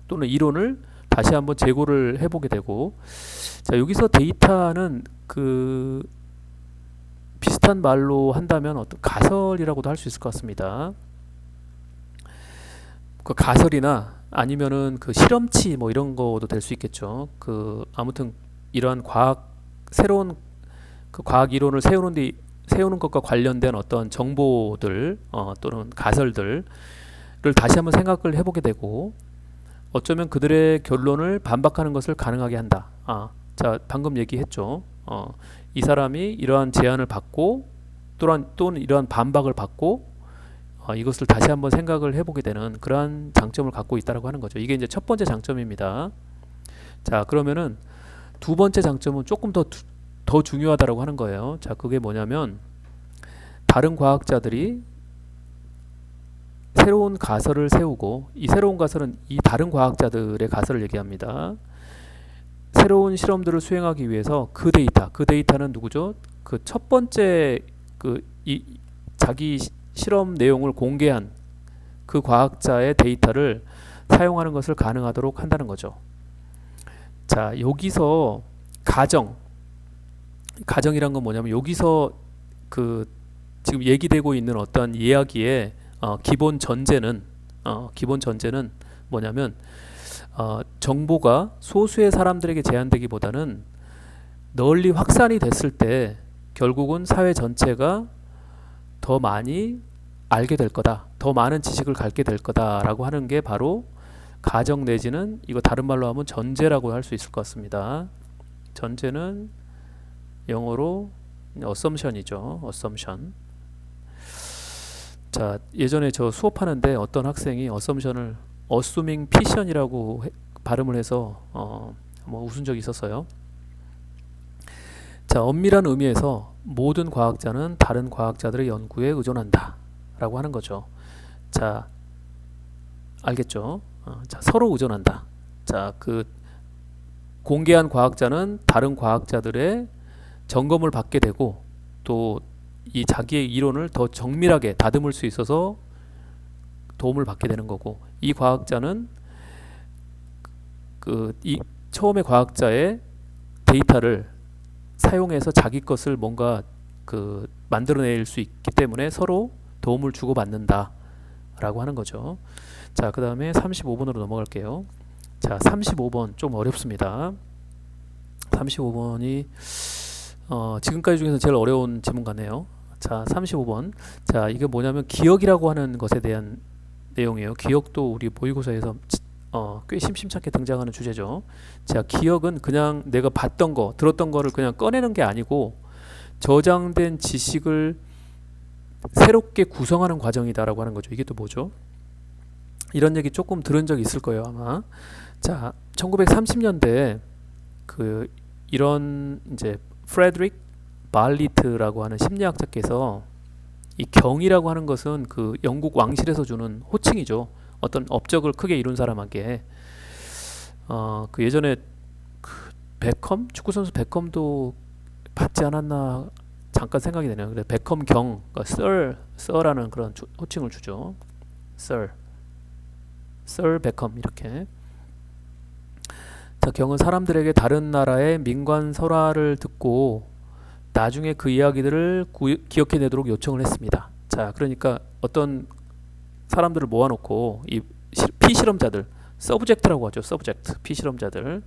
또는 이론을 다시 한번 재고를 해보게 되고, 자, 여기서 데이터는 그 비슷한 말로 한다면 어떤 가설이라고도 할 수 있을 것 같습니다. 그 가설이나 아니면은 그 실험치 뭐 이런 거도 될 수 있겠죠. 그 아무튼 이러한 새로운 그 과학 이론을 세우는 것과 관련된 어떤 정보들 또는 가설들을 다시 한번 생각을 해보게 되고, 어쩌면 그들의 결론을 반박하는 것을 가능하게 한다. 자, 방금 얘기했죠. 이 사람이 이러한 제안을 받고 또는 이러한 반박을 받고 이것을 다시 한번 생각을 해보게 되는 그러한 장점을 갖고 있다라고 하는 거죠. 이게 이제 첫 번째 장점입니다. 자, 그러면은 두 번째 장점은 조금 더 중요하다라고 하는 거예요. 자, 그게 뭐냐면, 다른 과학자들이 새로운 가설을 세우고, 이 새로운 가설은 이 다른 과학자들의 가설을 얘기합니다. 새로운 실험들을 수행하기 위해서 그 데이터는 누구죠? 그 첫 번째 그 자기 실험 내용을 공개한 그 과학자의 데이터를 사용하는 것을 가능하도록 한다는 거죠. 자, 여기서 가정이란 건 뭐냐면 여기서 그 지금 얘기되고 있는 어떤 이야기의 기본 전제는 뭐냐면 정보가 소수의 사람들에게 제한되기보다는 널리 확산이 됐을 때 결국은 사회 전체가 더 많이 알게 될 거다, 더 많은 지식을 갖게 될 거다라고 하는 게 바로 가정 내지는 이거 다른 말로 하면 전제라고 할 수 있을 것 같습니다. 전제는 영어로 assumption이죠. assumption. 자, 예전에 저 수업하는데 어떤 학생이 assumption을 assuming fission이라고 발음을 해서 뭐 웃은 적이 있었어요. 자, 엄밀한 의미에서 모든 과학자는 다른 과학자들의 연구에 의존한다 라고 하는 거죠. 자, 알겠죠? 자, 서로 의존한다. 자, 그 공개한 과학자는 다른 과학자들의 점검을 받게 되고 또 이 자기의 이론을 더 정밀하게 다듬을 수 있어서 도움을 받게 되는 거고, 이 과학자는 이 처음에 과학자의 데이터를 사용해서 자기 것을 뭔가 만들어낼 수 있기 때문에 서로 도움을 주고받는다 라고 하는 거죠. 자, 그 다음에 35번으로 넘어갈게요. 자, 35번 좀 어렵습니다. 35번이 지금까지 중에서 제일 어려운 질문 같네요. 자, 35번. 자, 이게 뭐냐면 기억이라고 하는 것에 대한 내용이에요. 기억도 우리 모의고사에서 꽤 심심찮게 등장하는 주제죠. 자, 기억은 그냥 내가 봤던 거, 들었던 거를 그냥 꺼내는 게 아니고 저장된 지식을 새롭게 구성하는 과정이다라고 하는 거죠. 이게 또 뭐죠? 이런 얘기 조금 들은 적이 있을 거예요, 아마. 자, 1930년대에 이런 이제 프레드릭 발리트라고 하는 심리학자께서 이 경이라고 하는 것은 그 영국 왕실에서 주는 호칭이죠. 어떤 업적을 크게 이룬 사람에게 그 예전에 베컴 축구 선수 베컴도 받지 않았나 잠깐 생각이 되네요. 그래 베컴 경, 그러니까 서라는 그런 호칭을 주죠. 서 베컴 이렇게. 자, 경은 사람들에게 다른 나라의 민관 설화를 듣고 나중에 그 이야기들을 기억해내도록 요청을 했습니다. 자, 그러니까 어떤 사람들을 모아놓고 이 피실험자들, 서브젝트라고 하죠. 서브젝트, 피실험자들.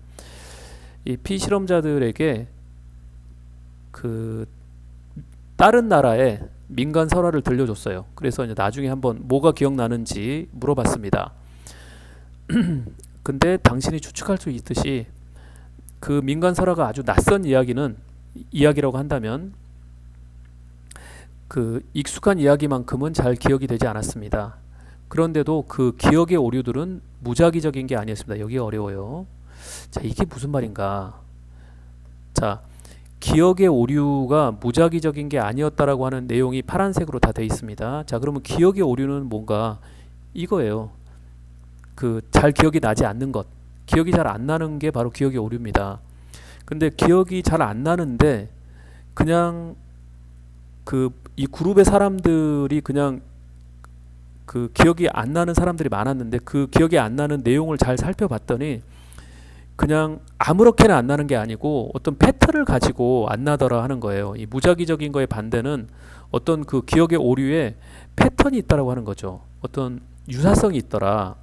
이 피실험자들에게 다른 나라의 민간 설화를 들려줬어요. 그래서 이제 나중에 한번 뭐가 기억나는지 물어봤습니다. 근데 당신이 추측할 수 있듯이 그 민간 설화가 아주 낯선 이야기라고 한다면 그 익숙한 이야기만큼은 잘 기억이 되지 않았습니다. 그런데도 그 기억의 오류들은 무작위적인 게 아니었습니다. 여기 어려워요. 자, 이게 무슨 말인가? 자, 기억의 오류가 무작위적인 게 아니었다라고 하는 내용이 파란색으로 다 되어 있습니다. 자, 그러면 기억의 오류는 뭔가 이거예요. 잘 기억이 나지 않는 것, 기억이 잘 안 나는 게 바로 기억의 오류입니다. 근데 기억이 잘 안 나는데 그냥 이 그룹의 사람들이 그냥 기억이 안 나는 사람들이 많았는데 그 기억이 안 나는 내용을 잘 살펴봤더니 그냥 아무렇게나 안 나는 게 아니고 어떤 패턴을 가지고 안 나더라 하는 거예요. 이 무작위적인 거의 반대는 어떤 그 기억의 오류에 패턴이 있다라고 하는 거죠. 어떤 유사성이 있더라,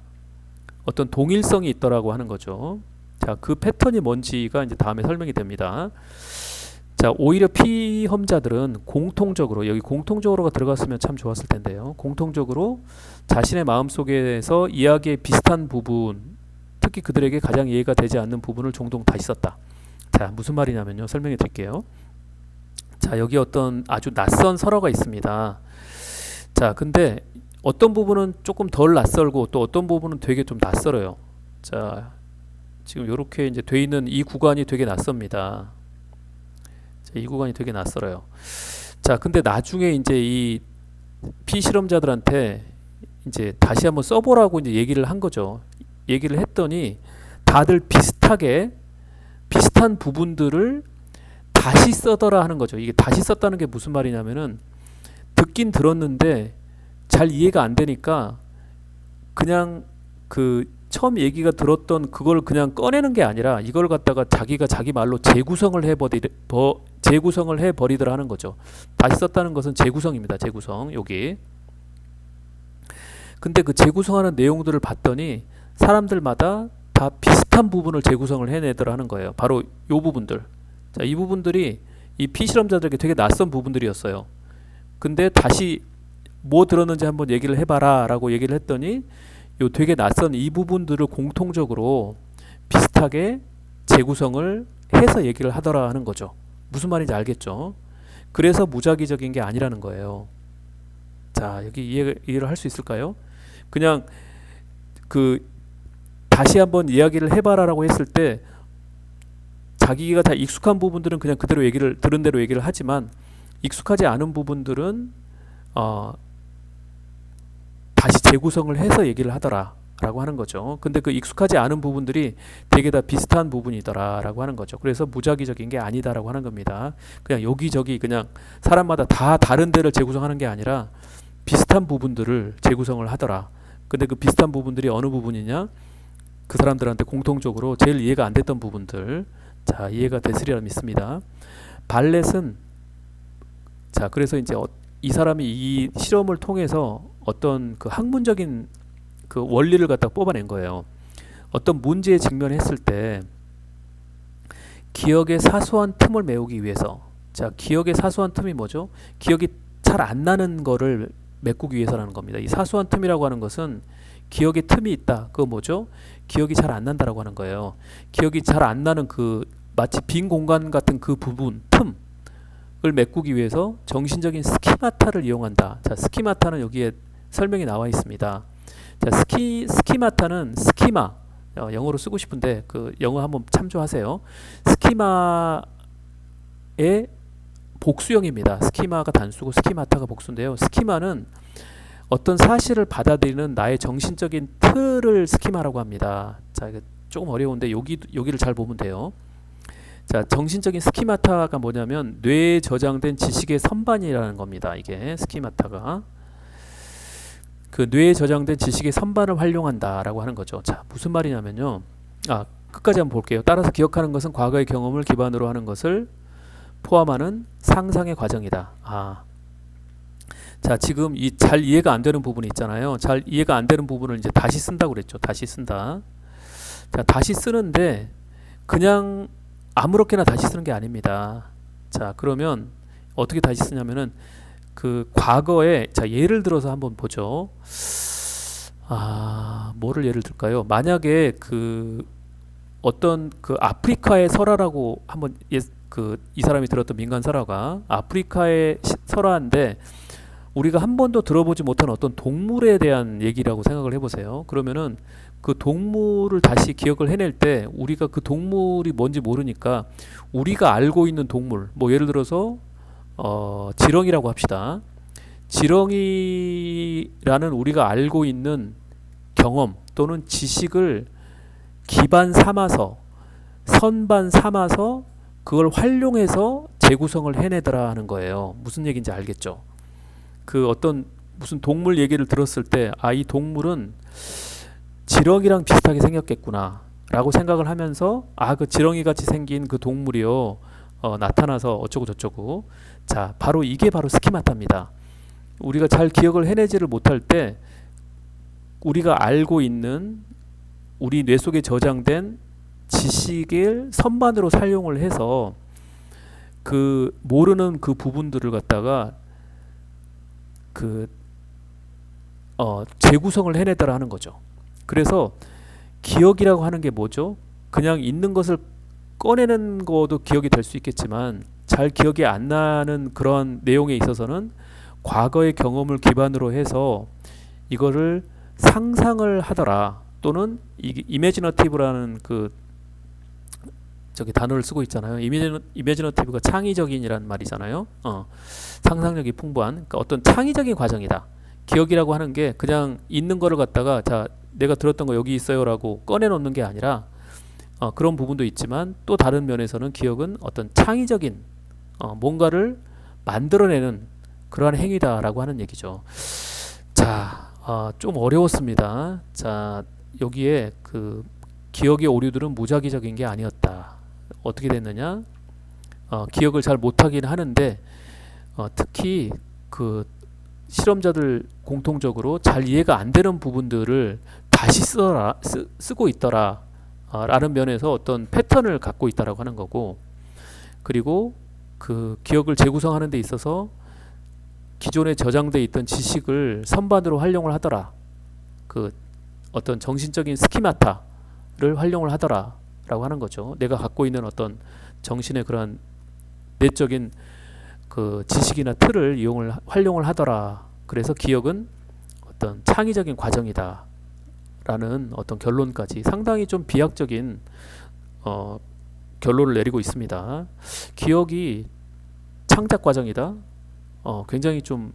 어떤 동일성이 있더라고 하는 거죠. 자, 그 패턴이 뭔지가 이제 다음에 설명이 됩니다. 자, 오히려 피험자들은 공통적으로, 여기 공통적으로가 들어갔으면 참 좋았을 텐데요. 공통적으로 자신의 마음속에서 이야기의 비슷한 부분, 특히 그들에게 가장 이해가 되지 않는 부분을 종종 다시 썼다. 자, 무슨 말이냐면요. 설명해 드릴게요. 자, 여기 어떤 아주 낯선 설화가 있습니다. 자, 근데 어떤 부분은 조금 덜 낯설고 또 어떤 부분은 되게 좀 낯설어요. 자, 지금 이렇게 이제 돼 있는 이 구간이 되게 낯섭니다. 자, 이 구간이 되게 낯설어요. 자, 근데 나중에 이제 이 피실험자들한테 이제 다시 한번 써보라고 이제 얘기를 한 거죠. 얘기를 했더니 다들 비슷한 부분들을 다시 써더라 하는 거죠. 이게 다시 썼다는 게 무슨 말이냐면은 듣긴 들었는데 잘 이해가 안 되니까 그냥 그 처음 얘기가 들었던 그걸 그냥 꺼내는 게 아니라 이걸 갖다가 자기가 자기 말로 재구성을 해버리더라 하는 거죠. 다시 썼다는 것은 재구성입니다. 재구성 여기. 근데 그 재구성하는 내용들을 봤더니 사람들마다 다 비슷한 부분을 재구성을 해내더라 하는 거예요. 바로 이 부분들. 자, 이 부분들이 이 피실험자들에게 되게 낯선 부분들이었어요. 근데 다시 뭐 들었는지 한번 얘기를 해봐라 라고 얘기를 했더니 요 되게 낯선 이 부분들을 공통적으로 비슷하게 재구성을 해서 얘기를 하더라 하는 거죠. 무슨 말인지 알겠죠? 그래서 무작위적인 게 아니라는 거예요. 자, 여기 이해를 할 수 있을까요? 그냥 그 다시 한번 이야기를 해봐라라고 했을 때 자기가 다 익숙한 부분들은 그냥 그대로 들은 대로 얘기를 하지만 익숙하지 않은 부분들은 다시 재구성을 해서 얘기를 하더라라고 하는 거죠. 근데 그 익숙하지 않은 부분들이 되게 다 비슷한 부분이더라라고 하는 거죠. 그래서 무작위적인 게 아니다라고 하는 겁니다. 그냥 여기저기 그냥 사람마다 다 다른 데를 재구성하는 게 아니라 비슷한 부분들을 재구성을 하더라. 근데 그 비슷한 부분들이 어느 부분이냐? 그 사람들한테 공통적으로 제일 이해가 안 됐던 부분들. 자, 이해가 됐으리라 믿습니다. 발렛은 자, 그래서 이제 이 사람이 이 실험을 통해서 어떤 그 학문적인 그 원리를 갖다 뽑아낸 거예요. 어떤 문제에 직면했을 때 기억의 사소한 틈을 메우기 위해서, 자, 기억의 사소한 틈이 뭐죠? 기억이 잘 안 나는 거를 메꾸기 위해서라는 겁니다. 이 사소한 틈이라고 하는 것은 기억의 틈이 있다. 그거 뭐죠? 기억이 잘 안 난다라고 하는 거예요. 기억이 잘 안 나는 그 마치 빈 공간 같은 그 부분, 틈을 메꾸기 위해서 정신적인 스키마타를 이용한다. 자, 스키마타는 여기에 설명이 나와 있습니다. 자, 스키마타는 스키마, 영어로 쓰고 싶은데 그 영어 한번 참조하세요. 스키마의 복수형입니다. 스키마가 단수고 스키마타가 복수인데요. 스키마는 어떤 사실을 받아들이는 나의 정신적인 틀을 스키마라고 합니다. 자, 이게 조금 어려운데 여기를 잘 보면 돼요. 자, 정신적인 스키마타가 뭐냐면 뇌에 저장된 지식의 선반이라는 겁니다. 이게 스키마타가 그 뇌에 저장된 지식의 선반을 활용한다라고 하는 거죠. 자, 무슨 말이냐면요. 끝까지 한번 볼게요. 따라서 기억하는 것은 과거의 경험을 기반으로 하는 것을 포함하는 상상의 과정이다. 자, 지금 이 잘 이해가 안 되는 부분이 있잖아요. 잘 이해가 안 되는 부분을 이제 다시 쓴다고 그랬죠. 다시 쓴다. 자, 다시 쓰는데 그냥 아무렇게나 다시 쓰는 게 아닙니다. 자, 그러면 어떻게 다시 쓰냐면은 그 과거에, 자, 예를 들어서 한번 보죠. 뭐를 예를 들까요? 만약에 그 어떤 그 아프리카의 설화라고 한번 이 사람이 들었던 민간 설화가 아프리카의 설화인데 우리가 한 번도 들어보지 못한 어떤 동물에 대한 얘기라고 생각을 해보세요. 그러면은 그 동물을 다시 기억을 해낼 때 우리가 그 동물이 뭔지 모르니까 우리가 알고 있는 동물, 뭐 예를 들어서 지렁이라고 합시다. 지렁이라는 우리가 알고 있는 경험 또는 지식을 기반 삼아서 선반 삼아서 그걸 활용해서 재구성을 해내더라 하는 거예요. 무슨 얘기인지 알겠죠? 그 어떤 무슨 동물 얘기를 들었을 때 이 동물은 지렁이랑 비슷하게 생겼겠구나 라고 생각을 하면서 그 지렁이 같이 생긴 그 동물이요 나타나서 어쩌고 저쩌고. 자, 바로 이게 바로 스키마타입니다. 우리가 잘 기억을 해내지를 못할 때 우리가 알고 있는 우리 뇌 속에 저장된 지식을 선반으로 사용을 해서 그 모르는 그 부분들을 갖다가 재구성을 해내더라 하는 거죠. 그래서 기억이라고 하는 게 뭐죠? 그냥 있는 것을 꺼내는 것도 기억이 될 수 있겠지만 잘 기억이 안 나는 그런 내용에 있어서는 과거의 경험을 기반으로 해서 이거를 상상을 하더라. 또는 이미지너티브라는 단어를 쓰고 있잖아요. 이미지너티브가 창의적인이란 말이잖아요. 상상력이 풍부한, 그러니까 어떤 창의적인 과정이다. 기억이라고 하는 게 그냥 있는 거를 갖다가 자, 내가 들었던 거 여기 있어요라고 꺼내놓는 게 아니라 그런 부분도 있지만 또 다른 면에서는 기억은 어떤 창의적인 뭔가를 만들어내는 그러한 행위다라고 하는 얘기죠. 자, 좀 어려웠습니다. 자, 여기에 그 기억의 오류들은 무작위적인 게 아니었다. 어떻게 됐느냐? 기억을 잘 못하긴 하는데 특히 그 실험자들 공통적으로 잘 이해가 안 되는 부분들을 다시 쓰고 있더라 라는 면에서 어떤 패턴을 갖고 있다라고 하는 거고, 그리고 그 기억을 재구성하는 데 있어서 기존에 저장돼 있던 지식을 선반으로 활용을 하더라, 그 어떤 정신적인 스키마타를 활용을 하더라 라고 하는 거죠. 내가 갖고 있는 어떤 정신의 그런 내적인 그 지식이나 틀을 활용을 하더라. 그래서 기억은 어떤 창의적인 과정이다 라는 어떤 결론까지 상당히 좀 비약적인 결론을 내리고 있습니다. 기억이 창작 과정이다. 굉장히 좀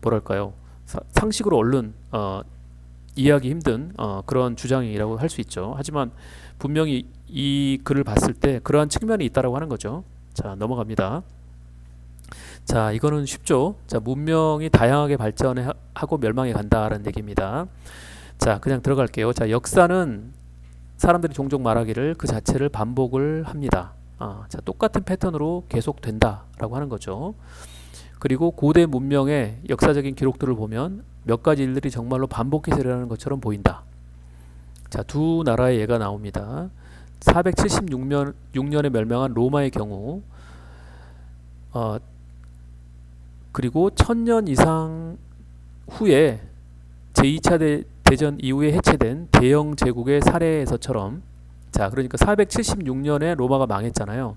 뭐랄까요, 상식으로 얼른 이해하기 힘든 그런 주장이라고 할 수 있죠. 하지만 분명히 이 글을 봤을 때 그러한 측면이 있다라고 하는 거죠. 자, 넘어갑니다. 자, 이거는 쉽죠. 자, 문명이 다양하게 발전하고 멸망해 간다라는 얘기입니다. 자, 그냥 들어갈게요. 자, 역사는 사람들이 종종 말하기를 그 자체를 반복을 합니다. 자, 똑같은 패턴으로 계속된다라고 하는 거죠. 그리고 고대 문명의 역사적인 기록들을 보면 몇 가지 일들이 정말로 반복해서 일어나는 것처럼 보인다. 자, 두 나라의 예가 나옵니다. 476년에 멸망한 로마의 경우, 그리고 1000년 이상 후에 제2차 대전 이후에 해체된 대영 제국의 사례에서처럼, 자, 그러니까 476년에 로마가 망했잖아요.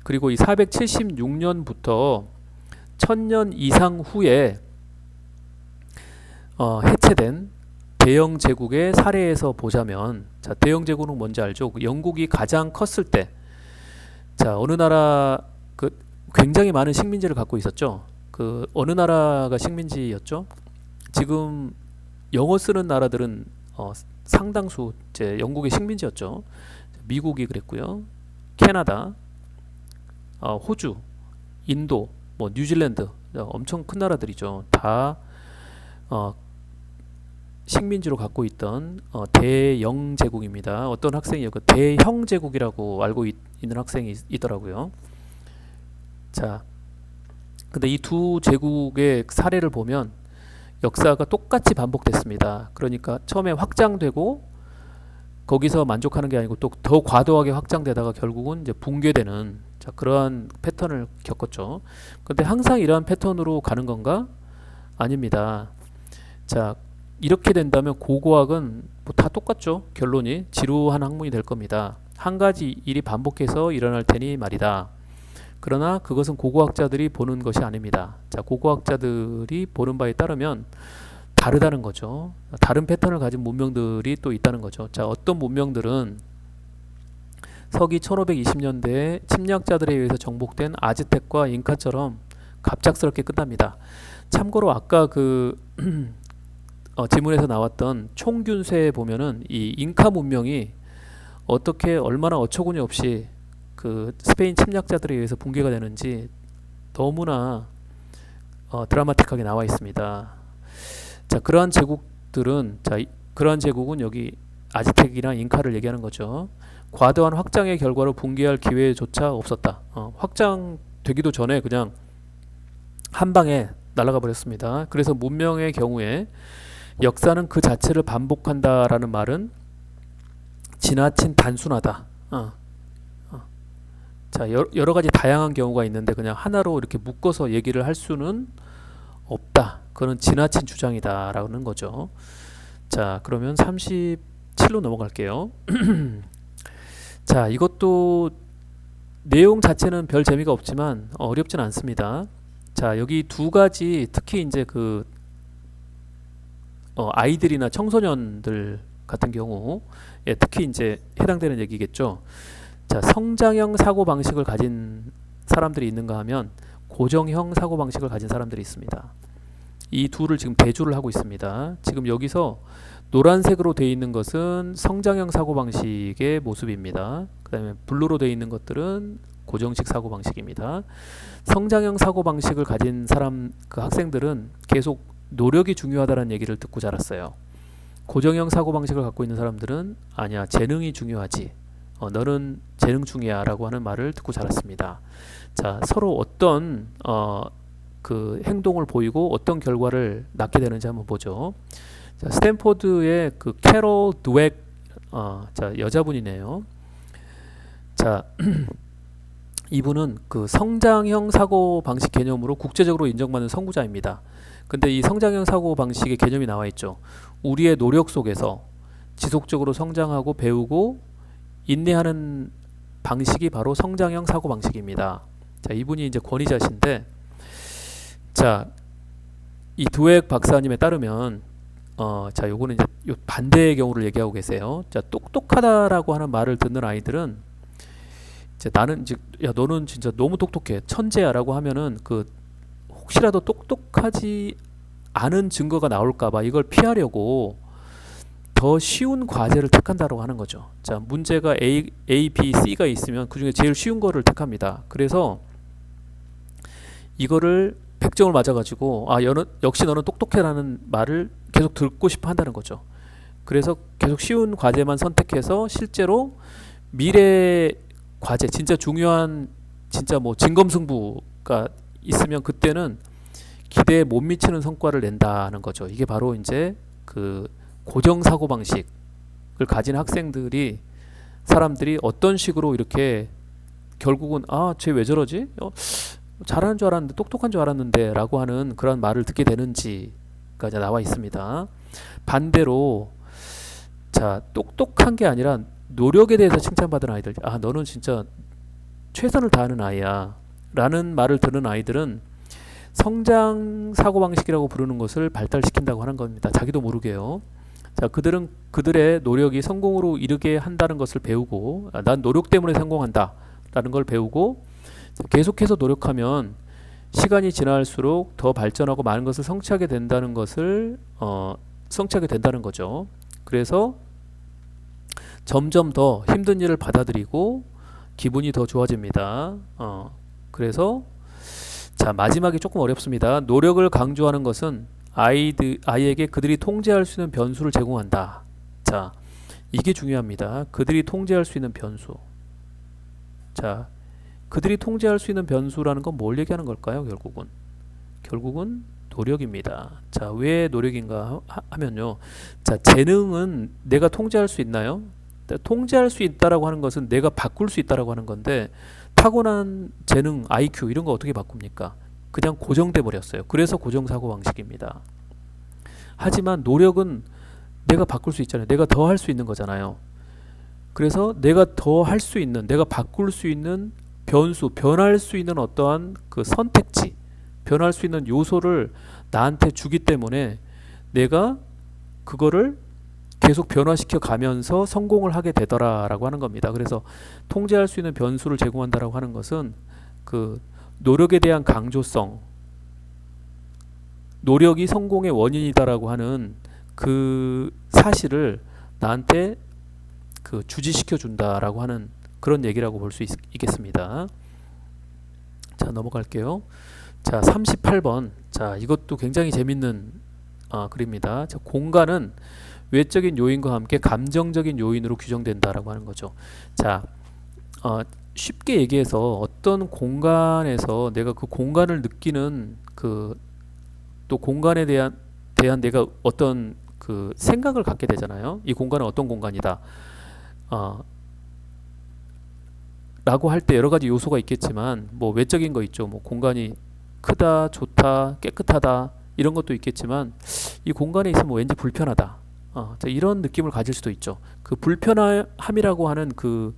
그리고 이 476년부터 1000년 이상 후에 해체된 대영 제국의 사례에서 보자면, 자, 대영 제국은 뭔지 알죠? 영국이 가장 컸을 때, 자, 어느 나라 그 굉장히 많은 식민지를 갖고 있었죠. 그 어느 나라가 식민지였죠? 지금 영어 쓰는 나라들은 상당수 이제 영국의 식민지였죠. 미국이 그랬고요. 캐나다, 호주, 인도, 뭐 뉴질랜드, 엄청 큰 나라들이죠. 다 식민지로 갖고 있던 대영 제국입니다. 어떤 학생이 그 대형 제국이라고 알고 있는 학생이 있더라고요. 자, 근데 이 두 제국의 사례를 보면 역사가 똑같이 반복됐습니다. 그러니까 처음에 확장되고 거기서 만족하는 게 아니고 또 더 과도하게 확장되다가 결국은 이제 붕괴되는, 자, 그러한 패턴을 겪었죠. 근데 항상 이러한 패턴으로 가는 건가? 아닙니다. 자, 이렇게 된다면 고고학은 뭐 다 똑같죠. 결론이 지루한 학문이 될 겁니다. 한 가지 일이 반복해서 일어날 테니 말이다. 그러나 그것은 고고학자들이 보는 것이 아닙니다. 자, 고고학자들이 보는 바에 따르면 다르다는 거죠. 다른 패턴을 가진 문명들이 또 있다는 거죠. 자, 어떤 문명들은 서기 1520년대에 침략자들에 의해서 정복된 아즈텍과 잉카처럼 갑작스럽게 끝납니다. 참고로 아까 그 지문에서 나왔던 총균세에 보면은 이 잉카 문명이 어떻게 얼마나 어처구니 없이 그 스페인 침략자들에 의해서 붕괴가 되는지 너무나 드라마틱하게 나와 있습니다. 자, 그러한 제국들은, 자, 그러한 제국은 여기 아즈텍이나 잉카를 얘기하는 거죠. 과도한 확장의 결과로 붕괴할 기회조차 없었다. 확장되기도 전에 그냥 한 방에 날아가 버렸습니다. 그래서 문명의 경우에 역사는 그 자체를 반복한다라는 말은 지나친 단순하다. 자, 여러 가지 다양한 경우가 있는데 그냥 하나로 이렇게 묶어서 얘기를 할 수는 없다. 그건 지나친 주장이다라는 거죠. 자, 그러면 37로 넘어갈게요. 자, 이것도 내용 자체는 별 재미가 없지만 어렵진 않습니다. 자, 여기 두 가지, 특히 이제 그 아이들이나 청소년들 같은 경우, 예, 특히 이제 해당되는 얘기겠죠. 자, 성장형 사고 방식을 가진 사람들이 있는가 하면 고정형 사고 방식을 가진 사람들이 있습니다. 이 둘을 지금 대조를 하고 있습니다. 지금 여기서 노란색으로 되어 있는 것은 성장형 사고방식의 모습입니다. 그 다음에 블루로 되어 있는 것들은 고정식 사고방식입니다. 성장형 사고방식을 가진 사람, 그 학생들은 계속 노력이 중요하다는 얘기를 듣고 자랐어요. 고정형 사고방식을 갖고 있는 사람들은 아니야, 재능이 중요하지. 너는 재능충이야 라고 하는 말을 듣고 자랐습니다. 자, 서로 어떤 그 행동을 보이고 어떤 결과를 낳게 되는지 한번 보죠. 자, 스탠포드의 그 캐롤 드웩, 자, 여자분이네요. 자, 이분은 그 성장형 사고 방식 개념으로 국제적으로 인정받는 선구자입니다. 근데 이 성장형 사고 방식의 개념이 나와 있죠. 우리의 노력 속에서 지속적으로 성장하고 배우고 인내하는 방식이 바로 성장형 사고 방식입니다. 자, 이분이 이제 권위자신데, 자, 이 드웩 박사님에 따르면, 자, 요거는 이제 요 반대의 경우를 얘기하고 계세요. 자, 똑똑하다라고 하는 말을 듣는 아이들은, 이제 나는 이제, 야, 너는 진짜 너무 똑똑해, 천재야라고 하면은 그 혹시라도 똑똑하지 않은 증거가 나올까봐 이걸 피하려고 더 쉬운 과제를 택한다고 하는 거죠. 자, 문제가 A, B, C가 있으면 그 중에 제일 쉬운 거를 택합니다. 그래서 이거를 100점을 맞아가지고 역시 너는 똑똑해라는 말을 계속 듣고 싶어 한다는 거죠. 그래서 계속 쉬운 과제만 선택해서 실제로 미래 과제, 진짜 중요한, 진짜 뭐 진검승부가 있으면 그때는 기대에 못 미치는 성과를 낸다는 거죠. 이게 바로 이제 그 고정 사고 방식을 가진 학생들이, 사람들이 어떤 식으로 이렇게 결국은 쟤 왜 저러지? 잘하는 줄 알았는데, 똑똑한 줄 알았는데 라고 하는 그런 말을 듣게 되는지가 이제 나와 있습니다. 반대로, 자, 똑똑한 게 아니라 노력에 대해서 칭찬받은 아이들, 너는 진짜 최선을 다하는 아이야 라는 말을 듣는 아이들은 성장 사고방식이라고 부르는 것을 발달시킨다고 하는 겁니다. 자기도 모르게요. 자, 그들은 그들의 노력이 성공으로 이르게 한다는 것을 배우고, 난 노력 때문에 성공한다 라는 걸 배우고, 계속해서 노력하면 시간이 지날수록 더 발전하고 많은 것을 성취하게 된다는 것을 성취하게 된다는 거죠. 그래서 점점 더 힘든 일을 받아들이고 기분이 더 좋아집니다. 그래서, 자, 마지막이 조금 어렵습니다. 노력을 강조하는 것은 아이에게 그들이 통제할 수 있는 변수를 제공한다. 자, 이게 중요합니다. 그들이 통제할 수 있는 변수. 자, 그들이 통제할 수 있는 변수라는 건 뭘 얘기하는 걸까요? 결국은 노력입니다. 자, 왜 노력인가 하면요. 자, 재능은 내가 통제할 수 있나요? 통제할 수 있다라고 하는 것은 내가 바꿀 수 있다라고 하는 건데, 타고난 재능, IQ 이런 거 어떻게 바꿉니까? 그냥 고정돼 버렸어요. 그래서 고정 사고 방식입니다. 하지만 노력은 내가 바꿀 수 있잖아요. 내가 더 할 수 있는 거잖아요. 그래서 내가 더 할 수 있는, 내가 바꿀 수 있는 변수, 변할 수 있는 어떠한 그 선택지, 변할 수 있는 요소를 나한테 주기 때문에 내가 그거를 계속 변화시켜 가면서 성공을 하게 되더라라고 하는 겁니다. 그래서 통제할 수 있는 변수를 제공한다라고 하는 것은 그 노력에 대한 강조성, 노력이 성공의 원인이다라고 하는 그 사실을 나한테 그 주지시켜 준다라고 하는 그런 얘기라고 볼 수 있겠습니다. 자, 넘어갈게요. 자, 38번. 자, 이것도 굉장히 재밌는 글입니다. 자, 공간은 외적인 요인과 함께 감정적인 요인으로 규정된다라고 하는 거죠. 자, 쉽게 얘기해서 어떤 공간에서 내가 그 공간을 느끼는 그 또 공간에 대한 내가 어떤 그 생각을 갖게 되잖아요. 이 공간은 어떤 공간이다. 라고 할 때 여러 가지 요소가 있겠지만, 뭐 외적인 거 있죠. 뭐 공간이 크다, 좋다, 깨끗하다 이런 것도 있겠지만, 이 공간에 있으면 왠지 불편하다. 자, 이런 느낌을 가질 수도 있죠. 그 불편함이라고 하는 그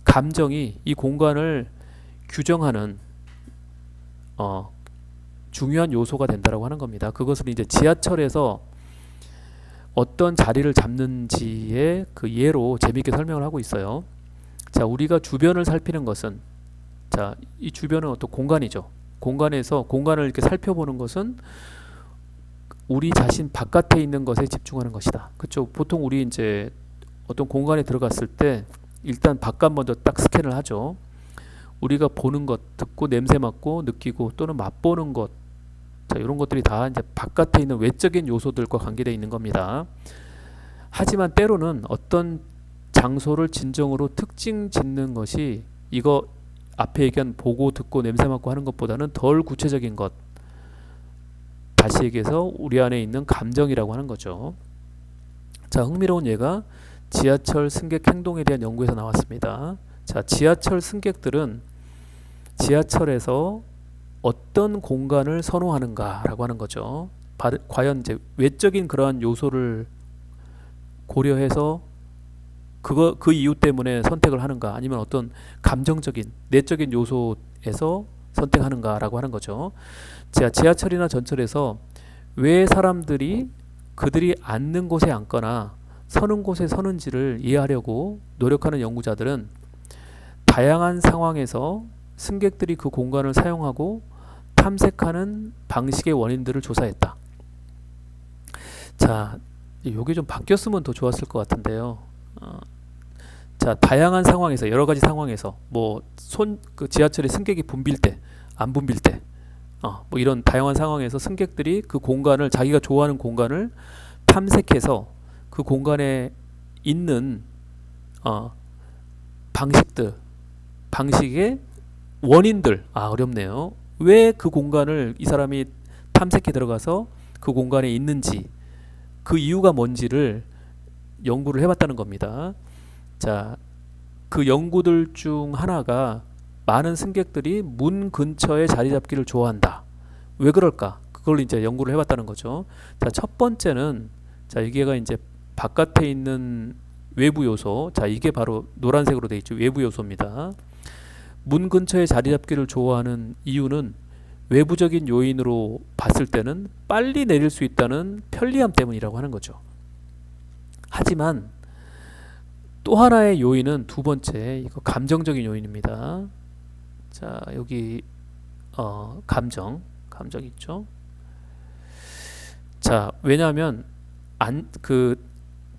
감정이 이 공간을 규정하는 중요한 요소가 된다라고 하는 겁니다. 그것을 이제 지하철에서 어떤 자리를 잡는지의 그 예로 재미있게 설명을 하고 있어요. 자, 우리가 주변을 살피는 것은, 자, 이 주변은 어떤 공간이죠. 공간에서 공간을 이렇게 살펴보는 것은 우리 자신 바깥에 있는 것에 집중하는 것이다. 그렇죠? 보통 우리 이제 어떤 공간에 들어갔을 때 일단 바깥 먼저 딱 스캔을 하죠. 우리가 보는 것, 듣고 냄새 맡고 느끼고 또는 맛보는 것, 자, 이런 것들이 다 이제 바깥에 있는 외적인 요소들과 관계되어 있는 겁니다. 하지만 때로는 어떤 장소를 진정으로 특징 짓는 것이 이거 앞에 얘기한 보고 듣고 냄새 맡고 하는 것보다는 덜 구체적인 것, 다시 얘기해서 우리 안에 있는 감정이라고 하는 거죠. 자, 흥미로운 예가 지하철 승객 행동에 대한 연구에서 나왔습니다. 자, 지하철 승객들은 지하철에서 어떤 공간을 선호하는가라고 하는 거죠. 과연 이제 외적인 그러한 요소를 고려해서 그 이유 때문에 선택을 하는가, 아니면 어떤 감정적인 내적인 요소에서 선택하는가라고 하는 거죠. 자, 지하철이나 전철에서 왜 사람들이 그들이 앉는 곳에 앉거나 서는 곳에 서는지를 이해하려고 노력하는 연구자들은 다양한 상황에서 승객들이 그 공간을 사용하고 탐색하는 방식의 원인들을 조사했다. 자, 이게 좀 바뀌었으면 더 좋았을 것 같은데요. 자, 다양한 상황에서, 여러 가지 상황에서 그 지하철에 승객이 붐빌 때, 안 붐빌 때, 뭐 이런 다양한 상황에서 승객들이 그 공간을, 자기가 좋아하는 공간을 탐색해서 그 공간에 있는 방식의 원인들, 어렵네요. 왜 그 공간을 이 사람이 탐색해 들어가서 그 공간에 있는지, 그 이유가 뭔지를 연구를 해봤다는 겁니다. 자, 그 연구들 중 하나가 많은 승객들이 문 근처에 자리 잡기를 좋아한다. 왜 그럴까? 그걸 이제 연구를 해봤다는 거죠. 자, 첫 번째는, 자, 이게가 이제 바깥에 있는 외부 요소. 자, 이게 바로 노란색으로 되어 있죠. 외부 요소입니다. 문 근처에 자리 잡기를 좋아하는 이유는 외부적인 요인으로 봤을 때는 빨리 내릴 수 있다는 편리함 때문이라고 하는 거죠. 하지만 또 하나의 요인은 두 번째, 이거 감정적인 요인입니다. 자, 여기 감정 있죠. 자, 왜냐하면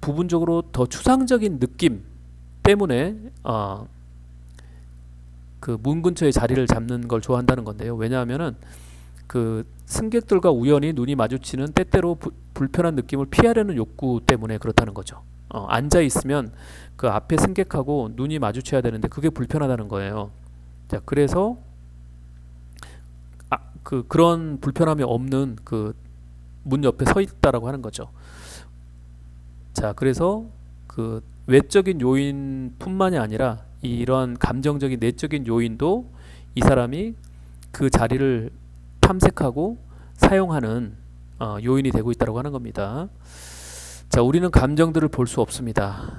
부분적으로 더 추상적인 느낌 때문에 그 문 근처에 자리를 잡는 걸 좋아한다는 건데요. 왜냐하면은 그 승객들과 우연히 눈이 마주치는 때때로 불편한 느낌을 피하려는 욕구 때문에 그렇다는 거죠. 앉아 있으면 그 앞에 승객하고 눈이 마주쳐야 되는데 그게 불편하다는 거예요. 자, 그래서 그런 불편함이 없는 그 문 옆에 서 있다라고 하는 거죠. 자, 그래서 그 외적인 요인뿐만이 아니라 이런 감정적인 내적인 요인도 이 사람이 그 자리를 탐색하고 사용하는 요인이 되고 있다고 하는 겁니다. 자, 우리는 감정들을 볼 수 없습니다.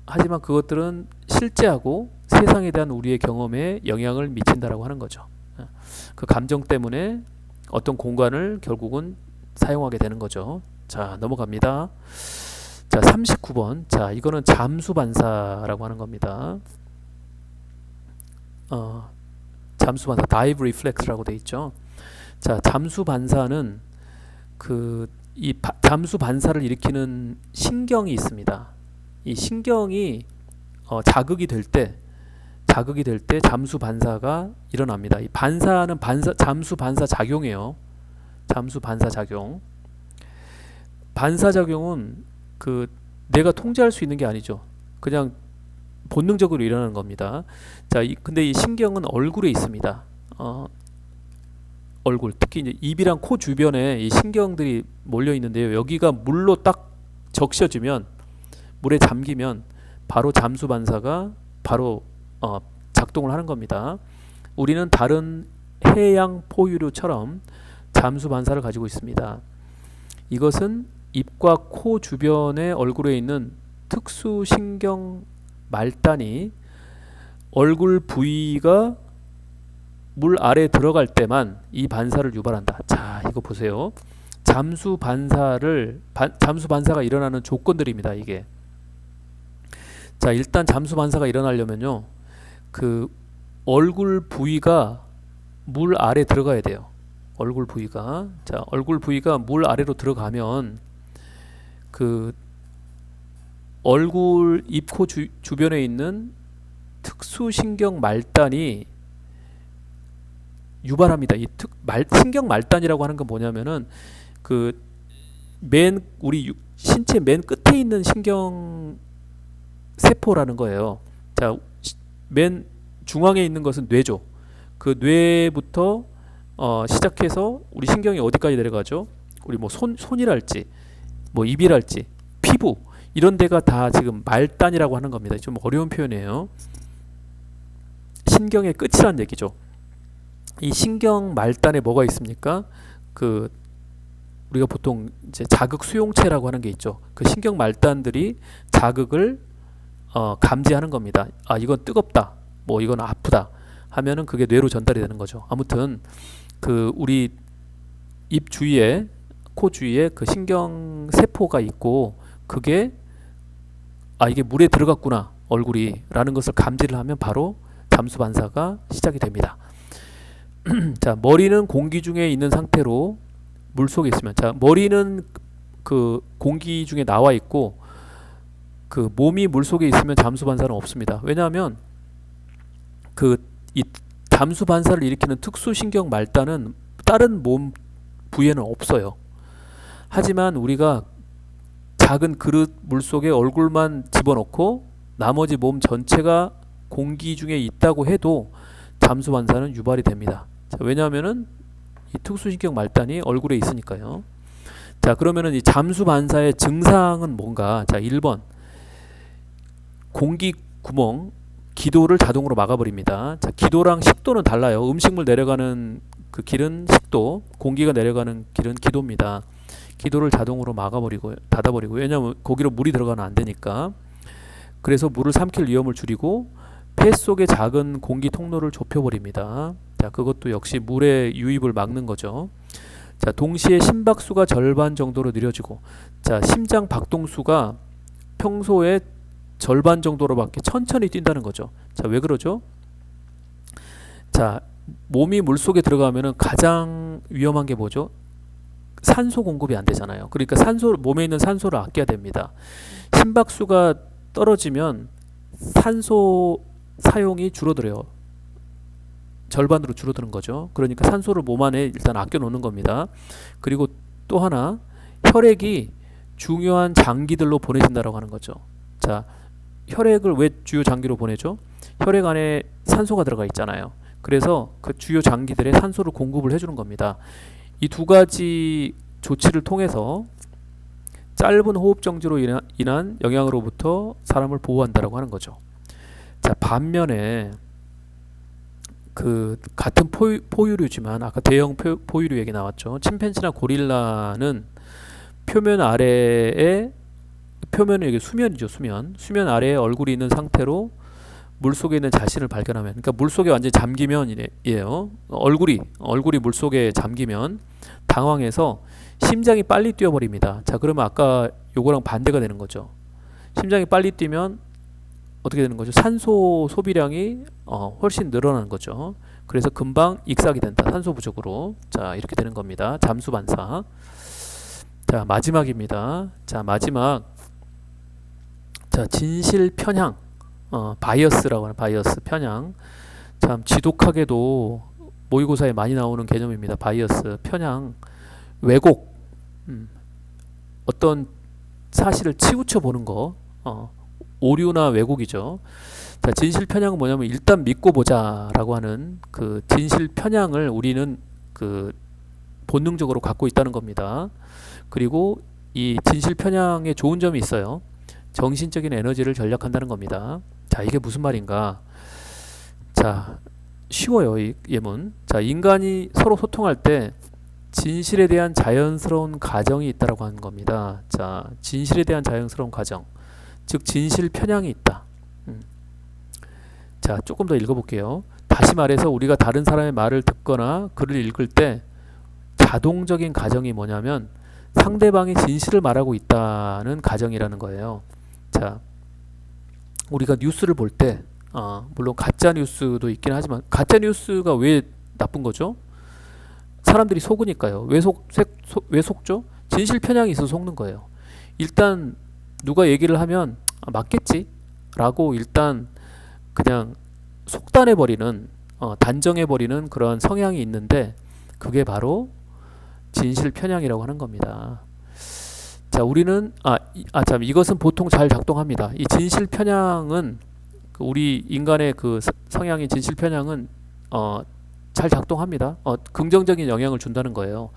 하지만 그것들은 실제하고 세상에 대한 우리의 경험에 영향을 미친다라고 하는 거죠. 그 감정 때문에 어떤 공간을 결국은 사용하게 되는 거죠. 자, 넘어갑니다. 자, 39번. 자, 이거는 잠수 반사라고 하는 겁니다. 잠수 반사, dive reflex라고 돼 있죠. 자, 잠수 반사는 잠수 반사를 일으키는 신경이 있습니다. 이 신경이 자극이 될 때 잠수 반사가 일어납니다. 이 반사는 잠수 반사 작용이에요. 잠수 반사 작용. 반사 작용은 내가 통제할 수 있는 게 아니죠. 그냥 본능적으로 일어나는 겁니다. 자, 근데 이 신경은 얼굴에 있습니다. 얼굴, 특히 이제 입이랑 코 주변에 이 신경들이 몰려 있는데요. 여기가 물로 딱 적셔지면, 물에 잠기면 바로 잠수 반사가 바로 작동을 하는 겁니다. 우리는 다른 해양 포유류처럼 잠수 반사를 가지고 있습니다. 이것은 입과 코 주변의 얼굴에 있는 특수 신경 말단이 얼굴 부위가 물 아래에 들어갈 때만 이 반사를 유발한다. 자, 이거 보세요. 잠수 반사가 일어나는 조건들입니다. 이게. 자, 일단 잠수 반사가 일어나려면요, 그 얼굴 부위가 물 아래 들어가야 돼요. 얼굴 부위가. 자, 얼굴 부위가 물 아래로 들어가면 그 얼굴 입, 코 주변에 있는 특수신경 말단이 유발합니다. 신경 말단이라고 하는 건 뭐냐면은 그 우리 신체 맨 끝에 있는 신경 세포라는 거예요. 자, 맨 중앙에 있는 것은 뇌죠. 그 뇌부터 시작해서 우리 신경이 어디까지 내려가죠? 우리 뭐 손이랄지, 뭐 입이랄지, 피부 이런 데가 다 지금 말단이라고 하는 겁니다. 좀 어려운 표현이에요. 신경의 끝이란 얘기죠. 이 신경 말단에 뭐가 있습니까? 우리가 보통 이제 자극 수용체라고 하는 게 있죠. 그 신경 말단들이 자극을 감지하는 겁니다. 아, 이건 뜨겁다. 뭐 이건 아프다. 하면은 그게 뇌로 전달이 되는 거죠. 아무튼 우리 입 주위에, 코 주위에 그 신경 세포가 있고 그게 이게 물에 들어갔구나 얼굴이 라는 것을 감지를 하면 바로 잠수 반사가 시작이 됩니다. 자, 머리는 공기 중에 있는 상태로 물 속에 있으면, 자, 머리는 그 공기 중에 나와 있고 그 몸이 물 속에 있으면 잠수 반사는 없습니다. 왜냐하면 이 잠수 반사를 일으키는 특수 신경 말단은 다른 몸 부위에는 없어요. 하지만 우리가 작은 그릇 물 속에 얼굴만 집어넣고 나머지 몸 전체가 공기 중에 있다고 해도 잠수 반사는 유발이 됩니다. 자, 왜냐하면은 이 특수신경 말단이 얼굴에 있으니까요. 자, 그러면은 이 잠수 반사의 증상은 뭔가? 자, 1번 공기 구멍, 기도를 자동으로 막아버립니다. 자, 기도랑 식도는 달라요. 음식물 내려가는 그 길은 식도, 공기가 내려가는 길은 기도입니다. 기도를 자동으로 막아버리고 닫아버리고, 왜냐하면 거기로 물이 들어가면 안 되니까. 그래서 물을 삼킬 위험을 줄이고 폐 속의 작은 공기 통로를 좁혀버립니다. 자, 그것도 역시 물의 유입을 막는 거죠. 자, 동시에 심박수가 절반 정도로 느려지고, 자, 심장 박동수가 평소에 절반 정도로밖에 천천히 뛴다는 거죠. 자, 왜 그러죠? 자, 몸이 물속에 들어가면은 가장 위험한 게 뭐죠? 산소 공급이 안 되잖아요. 그러니까 몸에 있는 산소를 아껴야 됩니다. 심박수가 떨어지면 산소 사용이 줄어들어요. 절반으로 줄어드는 거죠. 그러니까 산소를 몸 안에 일단 아껴 놓는 겁니다. 그리고 또 하나, 혈액이 중요한 장기들로 보내진다고 하는 거죠. 자, 혈액을 왜 주요 장기로 보내죠? 혈액 안에 산소가 들어가 있잖아요. 그래서 그 주요 장기들에 산소를 공급을 해주는 겁니다. 이 두 가지 조치를 통해서 짧은 호흡 정지로 인한 영향으로부터 사람을 보호한다라고 하는 거죠. 자, 반면에 같은 포유류지만 아까 대형 포유류 얘기 나왔죠. 침팬지나 고릴라는 표면은 이게 수면이죠. 수면 아래에 얼굴이 있는 상태로 물 속에 있는 자신을 발견하면, 그러니까 물 속에 완전히 잠기면이에요. 얼굴이 물 속에 잠기면 당황해서 심장이 빨리 뛰어버립니다. 자, 그러면 아까 요거랑 반대가 되는 거죠. 심장이 빨리 뛰면 어떻게 되는 거죠? 산소 소비량이 훨씬 늘어나는 거죠. 그래서 금방 익사하게 된다. 산소 부족으로. 자, 이렇게 되는 겁니다. 잠수 반사. 자, 마지막입니다. 자, 마지막. 자, 진실 편향. 바이어스라고 하는 바이어스 편향. 참 지독하게도 모의고사에 많이 나오는 개념입니다. 바이어스 편향. 왜곡. 어떤 사실을 치우쳐 보는 거. 오류나 왜곡이죠. 자, 진실 편향은 뭐냐면 일단 믿고 보자라고 하는 그 진실 편향을 우리는 본능적으로 갖고 있다는 겁니다. 그리고 이 진실 편향에 좋은 점이 있어요. 정신적인 에너지를 절약한다는 겁니다. 자, 이게 무슨 말인가? 자, 쉬워요, 이 예문. 자, 인간이 서로 소통할 때 진실에 대한 자연스러운 가정이 있다라고 하는 겁니다. 자, 진실에 대한 자연스러운 가정. 즉 진실 편향이 있다. 자, 조금 더 읽어볼게요. 다시 말해서 우리가 다른 사람의 말을 듣거나 글을 읽을 때 자동적인 가정이 뭐냐면 상대방이 진실을 말하고 있다는 가정이라는 거예요. 자, 우리가 뉴스를 볼 때 물론 가짜 뉴스도 있긴 하지만 가짜 뉴스가 왜 나쁜 거죠? 사람들이 속으니까요. 왜 속죠? 진실 편향이 있어서 속는 거예요. 일단 누가 얘기를 하면 맞겠지 라고 일단 그냥 속단해버리는 단정해버리는 그런 성향이 있는데 그게 바로 진실 편향이라고 하는 겁니다. 자, 우리는 참 이것은 보통 잘 작동합니다. 이 진실 편향은 우리 인간의 그 성향인 진실 편향은 잘 작동합니다. 긍정적인 영향을 준다는 거예요.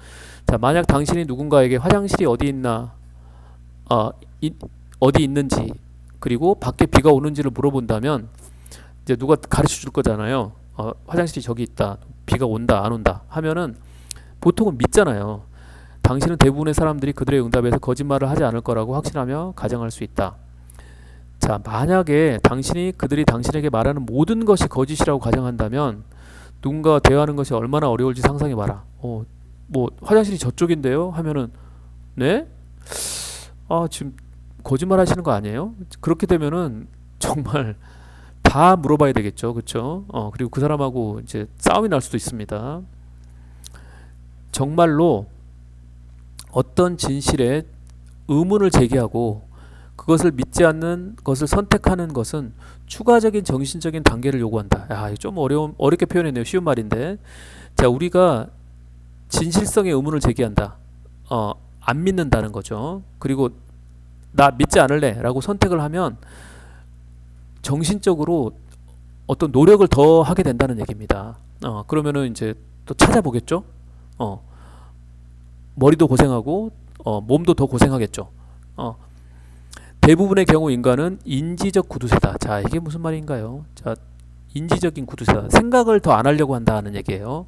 자, 만약 당신이 누군가에게 화장실이 어디 있나, 어디 있는지, 그리고 밖에 비가 오는지를 물어본다면 이제 누가 가르쳐 줄 거잖아요. 화장실이 저기 있다, 비가 온다, 안 온다 하면은 보통은 믿잖아요. 당신은 대부분의 사람들이 그들의 응답에서 거짓말을 하지 않을 거라고 확신하며 가정할 수 있다. 자, 만약에 그들이 당신에게 말하는 모든 것이 거짓이라고 가정한다면 누군가와 대화하는 것이 얼마나 어려울지 상상해봐라. 뭐 화장실이 저쪽인데요? 하면은 네? 지금 거짓말 하시는 거 아니에요? 그렇게 되면은 정말 다 물어봐야 되겠죠, 그렇죠? 그리고 그 사람하고 이제 싸움이 날 수도 있습니다. 정말로 어떤 진실에 의문을 제기하고 그것을 믿지 않는 것을 선택하는 것은 추가적인 정신적인 단계를 요구한다. 이거 좀 어렵게 표현했네요. 쉬운 말인데. 자, 우리가 진실성의 의문을 제기한다. 안 믿는다는 거죠. 그리고 나 믿지 않을래 라고 선택을 하면 정신적으로 어떤 노력을 더 하게 된다는 얘기입니다. 그러면은 이제 또 찾아보겠죠. 머리도 고생하고 몸도 더 고생하겠죠. 대부분의 경우 인간은 인지적 구두쇠다. 자, 이게 무슨 말인가요? 자, 인지적인 구두쇠다. 생각을 더 안 하려고 한다는 얘기예요.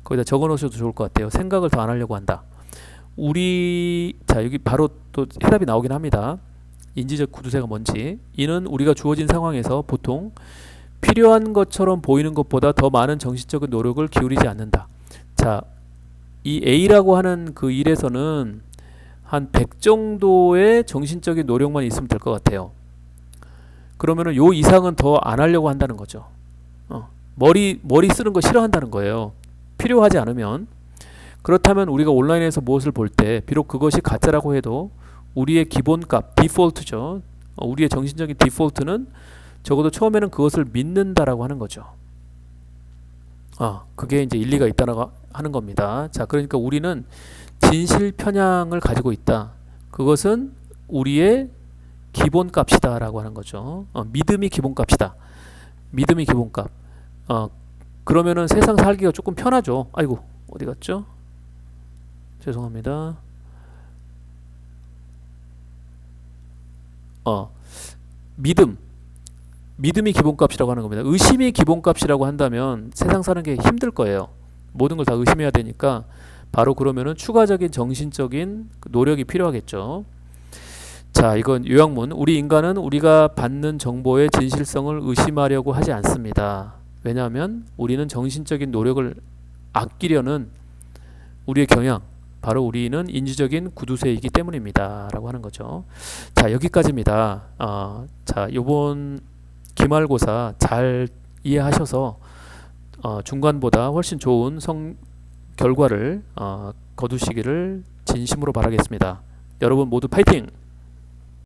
거기다 적어 놓으셔도 좋을 것 같아요. 생각을 더 안 하려고 한다. 자, 여기 바로 또 해답이 나오긴 합니다. 인지적 구두쇠가 뭔지. 이는 우리가 주어진 상황에서 보통 필요한 것처럼 보이는 것보다 더 많은 정신적인 노력을 기울이지 않는다. 자, 이 A라고 하는 그 일에서는 한 100 정도의 정신적인 노력만 있으면 될 것 같아요. 그러면은 요 이상은 더 안 하려고 한다는 거죠. 머리 쓰는 거 싫어한다는 거예요. 필요하지 않으면. 그렇다면 우리가 온라인에서 무엇을 볼 때 비록 그것이 가짜라고 해도 우리의 기본값, 디폴트죠. 우리의 정신적인 디폴트는 적어도 처음에는 그것을 믿는다라고 하는 거죠. 그게 이제 일리가 있다라고 하는 겁니다. 자, 그러니까 우리는 진실 편향을 가지고 있다. 그것은 우리의 기본값이다라고 하는 거죠. 믿음이 기본값이다. 믿음이 기본값. 그러면은 세상 살기가 조금 편하죠. 아이고, 어디 갔죠? 죄송합니다. 믿음이 기본값이라고 하는 겁니다. 의심이 기본값이라고 한다면 세상 사는 게 힘들 거예요. 모든 걸 다 의심해야 되니까 바로 그러면은 추가적인 정신적인 노력이 필요하겠죠. 자, 이건 요약문. 우리 인간은 우리가 받는 정보의 진실성을 의심하려고 하지 않습니다. 왜냐하면 우리는 정신적인 노력을 아끼려는 우리의 경향, 바로 우리는 인지적인 구두쇠이기 때문입니다. 라고 하는 거죠. 자, 여기까지입니다. 자, 요번 기말고사 잘 이해하셔서 중간보다 훨씬 좋은 결과를 거두시기를 진심으로 바라겠습니다. 여러분 모두 파이팅!